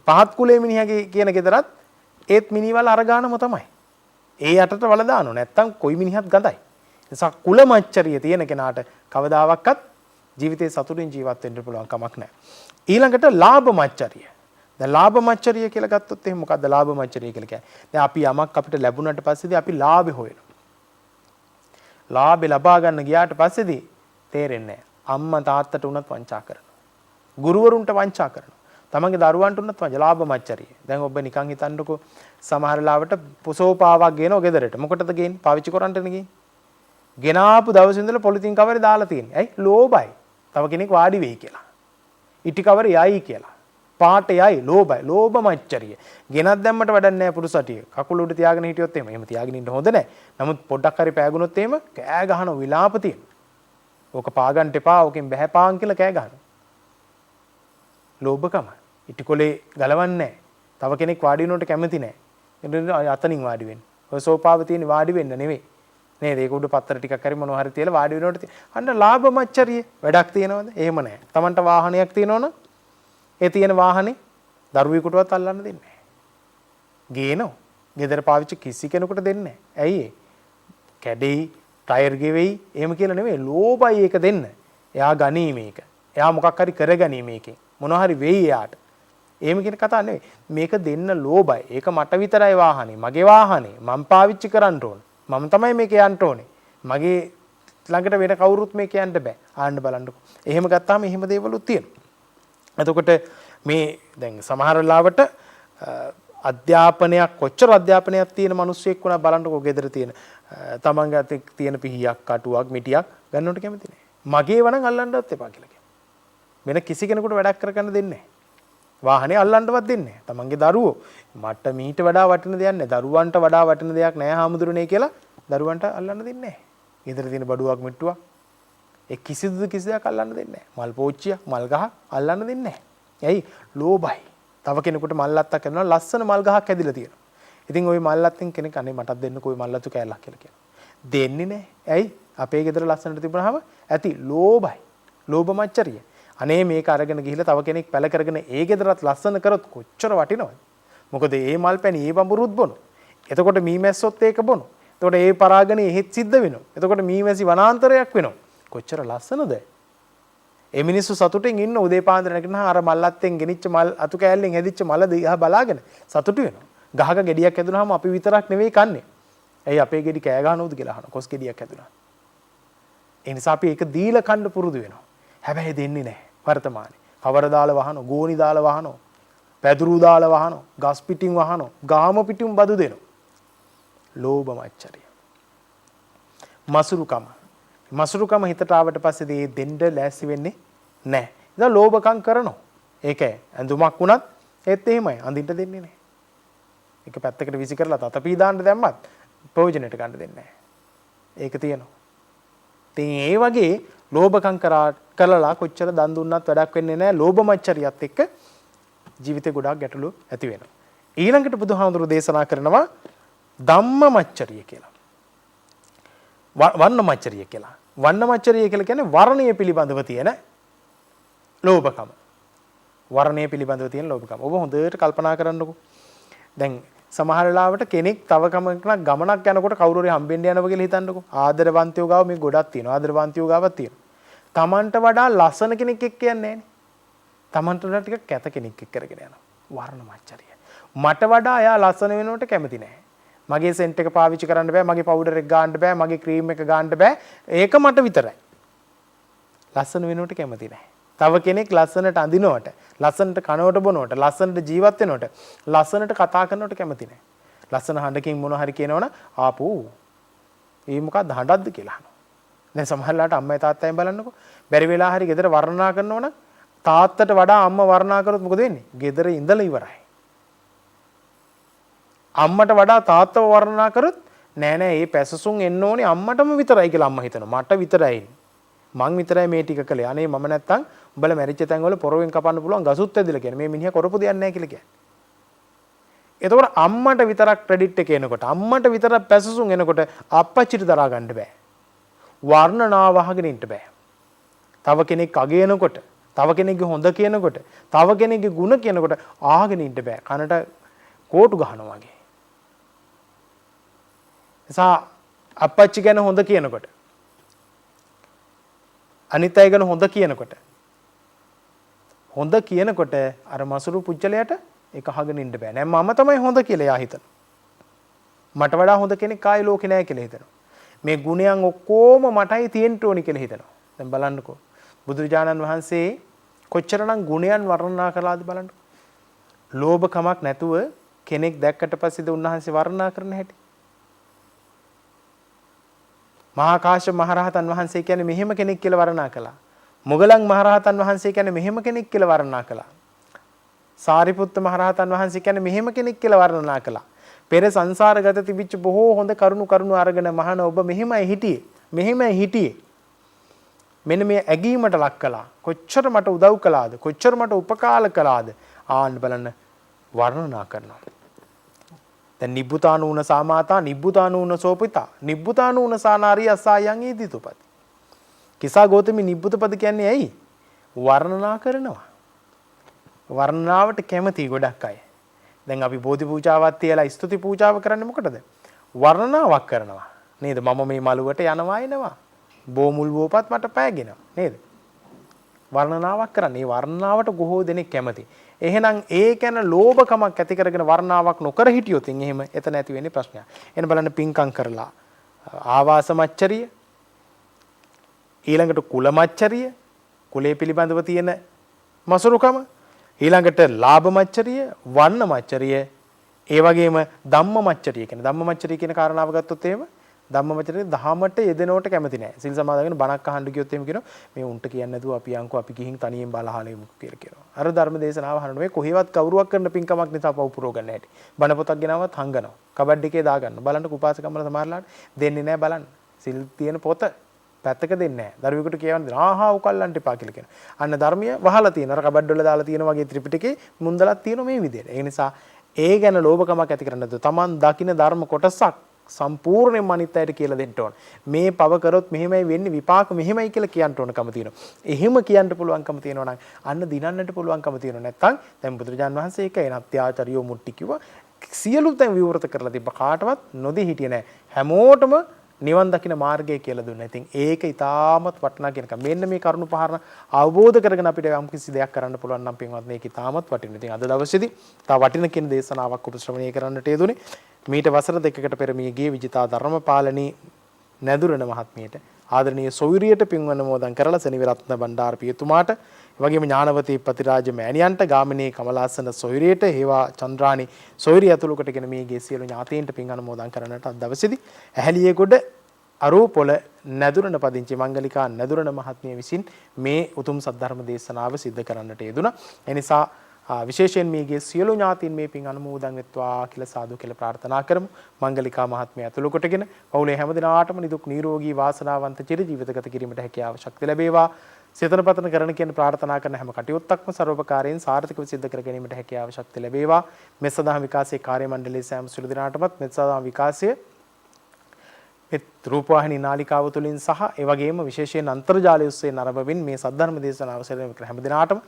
Speaker 2: පහත් කුලේ මිනිහගේ කියන ගෙදරත් ඒත් මිනිවල අර ගානම තමයි. ඒ යටට වල දානෝ නැත්තම් කොයි මිනිහත් ගඳයි. නිසා කුලමච්චරිය තියෙන කෙනාට කවදාවත් ජීවිතේ සතුටින් ජීවත් වෙන්න පුළුවන් කමක් නැහැ. ඊළඟට ලාභමච්චරිය. දැන් ලාභමච්චරිය කියලා ගත්තොත් එහෙනම් මොකද්ද ලාභමච්චරිය කියලා කියන්නේ? දැන් අපි යමක් අපිට ලැබුණාට පස්සේදී අපි ලාභය හොයනවා. ලාභය ලබා ගන්න ගියාට පස්සේදී තේරෙන්නේ නැහැ. අම්මා තාත්තට උනත් වංචා කරනවා. ගුරුවරුන්ට වංචා කරනවා. තමන්ගේ දරුවන්ට උනත් වංචා ලාභමච්චරිය. දැන් ඔබ නිකන් හිතන්නකෝ සමහර ලාවට පුසෝපාවක් ගේනවා ගෙදරට. මොකටද ගේන්නේ? පාවිච්චි කරන්නනේ ගේන්නේ. ගෙනාපු දවසේ ඉඳලා පොලිතින් කවරේ දාලා තියෙන්නේ. ඇයි? ලෝභයි. තව කෙනෙක් වාඩි වෙයි කියලා. ඉටි කවරේ යයි කියලා. පාට යයි ලෝභයි. ලෝභ මච්චරිය. ගෙනත් දැම්මට වැඩක් නැහැ පුරුසටිය. කකුල උඩ තියාගෙන හිටියොත් එහෙම තියාගෙන ඉන්න හොඳ නැහැ. නමුත් පොඩ්ඩක් හරි පෑගුණොත් එහෙම කෑ ගහන විලාප තියෙන. ඕක පාගන්න එපා. ඕකෙන් බෑ පාන් කියලා කෑ ගහනවා. ලෝභකම. ඉටිකොලේ ගලවන්නේ නැහැ. තව කෙනෙක් වාඩි වෙනවට කැමති නැහැ. අතනින් වාඩි වෙන්න. ඔය සෝපාව තියෙන වාඩි වෙන්න නෙවෙයි. නේද? ඒක උඩ පත්තර ටිකක් හරි මොනවා හරි තියලා වාඩි වෙනවට අන්න ලාභ මච්චරිය. වැඩක් තියනවද? එහෙම නැහැ. Tamanට වාහනයක් තියෙනවනම් ඒ තියෙන වාහනේ දරුවෙකුටවත් අල්ලන්න දෙන්නේ නැහැ. ගේනෝ. ගෙදර පාවිච්චි කිසි කෙනෙකුට දෙන්නේ නැහැ. ඇයි ඒ? කැඩෙයි, ටයර් ගෙවෙයි, එහෙම කියලා නෙවෙයි. ලෝභයි ඒක දෙන්න. එයා ගනී මේක. එයා මොකක් හරි කරගනී මේකෙන්. මොනවා හරි වෙයි එයාට. එහෙම කියන කතාව නෙවෙයි. මේක දෙන්න ලෝභයි. ඒක මට විතරයි වාහනේ. මගේ වාහනේ. මම පාවිච්චි කරන්න ඕන. මම තමයි මේක යන්න ඕනේ. මගේ ළඟට වෙන කවුරුත් මේක යන්න බෑ. ආන්න බලන්නකො. එහෙම ගත්තාම එහෙම දේවලුත් තියෙනවා. එතකොට මේ දැන් සමහර වෙලාවට අධ්‍යාපනයක් කොච්චර අධ්‍යාපනයක් තියෙන මිනිස්සෙක් වුණා බලන්නකො ගෙදර තියෙන තමන්ගේ අතේ තියෙන පිහියක් කටුවක් මිටියක් ගන්නවට කැමති නෑ. මගේ වණන් අල්ලන්නවත් එපා කියලා කියනවා. වෙන කිසි කෙනෙකුට වැඩක් කරගන්න දෙන්නේ නෑ. වාහනේ අල්ලන්නවත් දෙන්නේ නෑ. තමන්ගේ දරුවෝ මට මීට වඩා වටින දෙයක් නෑ. දරුවන්ට වඩා වටින දෙයක් නෑ හාමුදුරනේ කියලා දරුවන්ට අල්ලන්න දෙන්නේ නෑ. ගෙදර තියෙන බඩුවක් මිට්ටුවක් ඒ කිසිදයක් අල්ලන්න දෙන්නේ නැහැ. මල් පෝච්චියක්, මල් ගහ අල්ලන්න දෙන්නේ නැහැ. ඇයි? ලෝභයි. තව කෙනෙකුට මල් ලත්තක් කරනවා ලස්සන මල් ගහක් ඇදිලා තියෙනවා. ඉතින් ওই මල් ලත්තෙන් කෙනෙක් අනේ මටත් දෙන්නකෝ ওই මල් ලතු කෑල්ලක් කියලා කියනවා. දෙන්නේ නැහැ. ඇයි? අපේ ගෙදර ලස්සනට තිබුණාම ඇති ලෝභයි. ලෝභ මච්චරිය. අනේ මේක අරගෙන ගිහිල්ලා තව කෙනෙක් පැල කරගෙන ඒ ගෙදරත් ලස්සන කරොත් කොච්චර වටිනවද? මොකද ඒ මල් පැණි ඒ බඹරුත් බොන. එතකොට මීමැස්සොත් ඒක බොන. එතකොට ඒ පරාගනේ එහෙත් සිද්ධ වෙනවා. එතකොට මීමැසි වනාන්තරයක් වෙනවා. කොච්චර ලස්සනද? ඒ මිනිස්සු සතුටින් ඉන්න උදේ පාන්දර නැගිටිනා අර මල්ලත්තෙන් ගෙනිච්ච මල් අතු කෑල්ලෙන් හැදිච්ච මල දිහා බලාගෙන සතුටු වෙනවා. ගහක ගෙඩියක් හැදුනහම අපි විතරක් නෙවෙයි කන්නේ. ඇයි අපේ ගෙඩි කෑ ගහනවද කියලා අහනවා. කොස් ගෙඩියක් හැදුනා. ඒ නිසා අපි ඒක දීලා කන්න පුරුදු වෙනවා. හැබැයි දෙන්නේ නැහැ වර්තමානයේ. කවර දාලා වහනවා, ගෝණි දාලා වහනවා, පැදුරු දාලා වහනවා, ගස් පිටින් වහනවා, ගාම පිටින් බදු දෙනවා. ලෝභ මච්චරිය. මසුරුකම. මසුරුකම හිතට ආවට පස්සේ ඒ දෙන්න ලෑස්ති වෙන්නේ නැහැ. ඉතින් ලෝභකම් කරනවා. ඒකයි. ඇඳුමක් වුණත් ඒත් එහෙමයි. අඳින්න දෙන්නේ නැහැ. ඒක පැත්තකට විසි කරලා තත පීදාන්න දැම්මත් ප්‍රයෝජනෙට ගන්න දෙන්නේ නැහැ. ඒක තියෙනවා. ඉතින් ඒ වගේ ලෝභකම් කරලා කොච්චර දන් දුන්නත් වැඩක් වෙන්නේ නැහැ. ලෝභ මච්චරියත් එක්ක ජීවිතේ ගොඩාක් ගැටලු ඇති වෙනවා. ඊළඟට බුදුහාමුදුරු දේශනා කරනවා ධම්ම මච්චරිය කියලා. වර්ණ මච්චරිය කියලා. වර්ණ මච්චරිය කියලා කියන්නේ වර්ණය පිළිබඳව තියෙන ලෝභකම. වර්ණය පිළිබඳව තියෙන ලෝභකම. ඔබ හොඳට කල්පනා කරන්නකෝ. දැන් සමහර වෙලාවට කෙනෙක් තව ගමනක් යනකොට කවුරු හරි හම්බෙන්න යනවා කියලා හිතන්නකෝ. ආදරවන්තයෝ ගාව මේ ගොඩක් තියෙනවා. ආදරවන්තයෝ ගාවක් තියෙනවා. Tamanට වඩා ලස්සන කෙනෙක් එක්ක යන්නේ නැහැ නේ. Tamanට වඩා ටිකක් කැත කෙනෙක් එක්ක කරගෙන යනවා. වර්ණ මච්චරිය. මට වඩා එයා ලස්සන වෙනවට කැමති නැහැ. මගේ සෙන්ට් එක පාවිච්චි කරන්න බෑ, මගේ පවුඩර් එක ගන්න බෑ, මගේ ක්‍රීම් එක ගන්න බෑ. ඒක මට විතරයි. ලස්සන වෙනවට කැමති නැහැ. තව කෙනෙක් ලස්සනට අඳිනවට, ලස්සනට කනවට බොනවට, ලස්සනට ජීවත් වෙනවට, ලස්සනට කතා කරනවට කැමති නැහැ. ලස්සන හඬකින් මොන හරි කියනවනම් ආපෝ ඒ මොකක්ද හඬක්ද කියලා අහනවා. දැන් සමහරලාට අම්මයි තාත්තයි බලන්නකෝ. බැරි වෙලා හරි ගෙදර වර්ණනා කරනවනම් තාත්තට වඩා අම්මා වර්ණනා කරොත් මොකද වෙන්නේ? ගෙදර ඉඳලා ඉවරයි. අම්මට වඩා තාත්තව වර්ණනා කරොත් නෑ නෑ මේ පැසසුන් එන්න ඕනේ අම්මටම විතරයි කියලා අම්මා හිතනවා. මට විතරයි. මං විතරයි මේ ටික කළේ. අනේ මම නැත්තම් උඹලා මැරිච්ච තැන් වල පොරවෙන් කපන්න පුළුවන් ගසුත් ඇදලා කියන්නේ. මේ මිනිහා කරපු දෙයක් නෑ කියලා කියන්නේ. එතකොට අම්මට විතරක් ක්‍රෙඩිට් එක එනකොට අම්මට විතරක් පැසසුන් එනකොට අප්පච්චිට දරා ගන්න බෑ. වර්ණනා වහගෙන ඉන්න බෑ. තව කෙනෙක් අගයනකොට, තව කෙනෙක්ගේ හොඳ කියනකොට, තව කෙනෙක්ගේ ಗುಣ කියනකොට ආගෙන ඉන්න බෑ. කනට කෝටු ගහනවා වගේ. එසා අප්පච්චි ගැන හොඳ කියනකොට, අනිත් අය ගැන හොඳ කියනකොට අර මසුරු පුච්චලයට ඒක අහගෙන ඉන්න බෑ. නෑ මම තමයි හොඳ කියලා එයා හිතනවා. මට වඩා හොඳ කෙනෙක් ආයේ ලෝකේ නෑ කියලා හිතනවා. මේ ගුණයන් ඔක්කොම මටයි තියෙන්න ඕනි කියලා හිතනවා. දැන් බලන්නකෝ. බුදුරජාණන් වහන්සේ කොච්චරනම් ගුණයන් වර්ණනා කළාද බලන්න. ලෝභකමක් නැතුව කෙනෙක් දැක්කට පස්සේද උන්වහන්සේ වර්ණනා කරන හැටි. මහා කාශ්‍යප මහරහතන් වහන්සේ කියන්නේ මෙහෙම කෙනෙක් කියලා වර්ණනා කළා. මොගලන් මහරහතන් වහන්සේ කියන්නේ මෙහෙම කෙනෙක් කියලා වර්ණනා කළා. සාරිපුත්ත මහරහතන් වහන්සේ කියන්නේ මෙහෙම කෙනෙක් කියලා වර්ණනා කළා. පෙර සංසාරගත තිබිච්ච බොහෝ හොඳ කරුණු අරගෙන මහාන ඔබ මෙහෙමයි හිටියේ. මෙහෙමයි හිටියේ. මෙන්න මේ ඇගීමට ලක් කළා. කොච්චර මට උදව් කළාද? කොච්චර මට උපකාර කළාද? ආන්න බලන්න වර්ණනා කරනවා. දැන් නිබ්බුතානූන සාමාතා නිබ්බුතානූන සෝපිතා නිබ්බුතානූන සානාරිය අසායන් ඊදිතුපති. කිසා ගෞතමී නිබ්බුතපද කියන්නේ ඇයි? වර්ණනා කරනවා. වර්ණනාවට කැමති ගොඩක් අය. දැන් අපි බෝධි පූජාවක් තියලා ස්තුති පූජාව කරන්නේ මොකටද? වර්ණනාවක් කරනවා. නේද? මම මේ මළුවට යනවා එනවා. බෝමුල් බෝපත් මට පෑගෙනවා. නේද? වර්ණනාවක් කරන්නේ. මේ වර්ණනාවට බොහෝ දෙනෙක් කැමති. එහෙනම් ඒ කියන ලෝභකමක් ඇති කරගෙන වර්ණාවක් නොකර හිටියොත් එහෙම එතන ඇති වෙන්නේ ප්‍රශ්නයක්. එන්න බලන්න පින්කම් කරලා ආවාස මච්චරිය ඊළඟට කුල මච්චරිය කුලයේ පිළිබඳව තියෙන මසුරුකම ඊළඟට ලාභ මච්චරිය වන්න මච්චරිය ඒ වගේම ධම්ම මච්චරිය කියන කාරණාව ගත්තොත් එහෙම ධම්ම මච්චරිය දහමට යෙදෙනවට කැමති නැහැ. සිල් සමාදන්ගෙන බණක් අහන්න ගියොත් එහෙම කියනවා මේ උන්ට කියන්නේ නැතුව අපි ගිහින් තනියෙන් බලහලෙමු කියලා කියනවා. අර ධර්ම දේශනාව අහන්න මේ කොහේවත් කවුරුවක් කරන පින්කමක් නිසා පව් පුරව ගන්න හැටි. බණ පොතක් ගෙනවත් හංගනවා. කබඩ් එකේ දාගන්න. බලන්න උපාසකම්මල සමහරලාට දෙන්නේ නැහැ බලන්න. සිල් තියෙන පොත පැත්තක දෙන්නේ නැහැ. දරුවෙකුට කියවන්න දෙනවා. ආහා උකල්ලන්ට එපා කියලා කියනවා. අන්න ධර්මීය වහලා තියෙනවා. අර කබඩ් වල දාලා තියෙන වගේ ත්‍රිපිටකේ මුන්දලක් තියෙනවා මේ විදිහට. ඒ නිසා ඒ ගැන ලෝභකමක් ඇති කරන්නේ නැතුව Taman දකින්න ධර්ම කොටසක් සම්පූර්ණයෙන්ම අනිත් අයට කියලා දෙන්න ඕන. මේ පව කරොත් මෙහෙමයි වෙන්නේ විපාක මෙහෙමයි කියලා කියන්න ඕනකම තියෙනවා. එහෙම කියන්න පුළුවන්කම තියෙනවා නම් අන්න දිනන්නට පුළුවන්කම තියෙනවා. නැත්තම් දැන් බුදුරජාන් වහන්සේ එක එනත්‍යාචරියෝ මුට්ටි කිව්වා සියලු තැන් විවෘත කරලා තිබ්බ කාටවත් නොදී හිටියේ නැහැ. හැමෝටම නිවන් දකින්න මාර්ගය කියලා දුන්නා. ඉතින් ඒක ඊටාමත් වටිනා කියනක. මෙන්න මේ කරුණු පහරන අවබෝධ කරගෙන අපිට යම් කිසි දෙයක් කරන්න පුළුවන් නම් පින්වත් මේක ඊටාමත් වටිනවා. ඉතින් අද දවසේදී තා වටින කියන දේශනාවක් ඔබ ශ්‍රවණය කරන්නට යෙදුනේ. මීට වසර දෙකකට පෙර මියගිය විජිතා ධර්මපාලනී නැදුරණ මහත්මියට ආදරණීය සොයුරියට පින්වන මොදන් කරලා සෙනවිරත්න බණ්ඩාර පියතුමාට එවැගේම ඥානවතී පතිරාජ මෑණියන්ට ගාමිණී කමලාසන සොයුරියට හේවා චන්ද්‍රානි සොයුරිය ඇතුළු කොටගෙන මියගිය සියලු ඥාතීන්ට පින් අනුමෝදන් කරන්නට අද දවසේදී ඇහැලියගොඩ අරූපොළ නැදුරණ පදිංචි මංගලිකා නැදුරණ මහත්මිය විසින් මේ උතුම් සද්ධර්ම දේශනාව සිද්ධ කරන්නට යෙදුණා. එනිසා විශේෂයෙන් මේගේ සියලු ඥාතීන් මේ පින් අනුමෝදන් වෙත්වා කියලා සාදු කියලා ප්‍රාර්ථනා කරමු. මංගලිකා මහත්මිය ඇතුළු කොටගෙන පවුලේ හැම දිනාටම නිදුක් නිරෝගී වාසනාවන්ත චිර ජීවිත ගත කිරීමට හැකියාව ශක්තිය ලැබේවා. සිතන පතන කරන කියන ප්‍රාර්ථනා කරන හැම කටයුත්තක්ම සර්වපකාරයෙන් සාර්ථකව සිද්ධ කර ගැනීමට හැකියාව ශක්තිය ලැබේවා. මෙත් සදා විකාශයේ කාර්ය මණ්ඩලයේ සෑම සිළු දිනාටමත් මෙත් සදා විකාශය රූපවාහිනී නාලිකාව තුළින් සහ ඒ වගේම විශේෂයෙන් අන්තර්ජාලය ඔස්සේ නරඹමින් මේ සද්ධර්ම දේශනාව සැලෙම කර හැම දිනාටම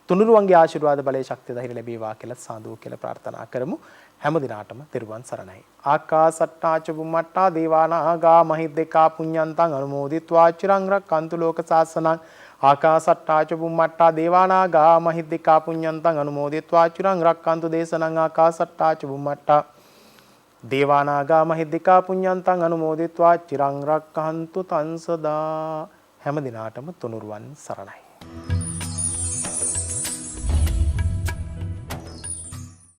Speaker 2: තුනුරුවන්ගේ ආශිර්වාද බලයේ ශක්තිය ධෛර්ය ලැබේවා කියලා සාදු කියලා ප්‍රාර්ථනා කරමු. හැම දිනාටම තෙරුවන් සරණයි. ආකාසට්ටා ච බුම්මට්ටා දේවානාගා මහිද්දේකා පුඤ්ඤන්තං අනුමෝදිත්වා චිරං රක්칸තු ලෝක සාසනං. ආකාසට්ටා ච බුම්මට්ටා දේවානාගා මහිද්දේකා පුඤ්ඤන්තං අනුමෝදිත්වා චිරං රක්칸තු දේශනං. ආකාසට්ටා ච බුම්මට්ටා දේවානාගා මහිද්దికා පුඤ්ඤන්තං අනුමෝදිත්වා චිරං රක්ඛන්තු තං සදා. හැම දිනාටම තුනුරුවන් සරණයි.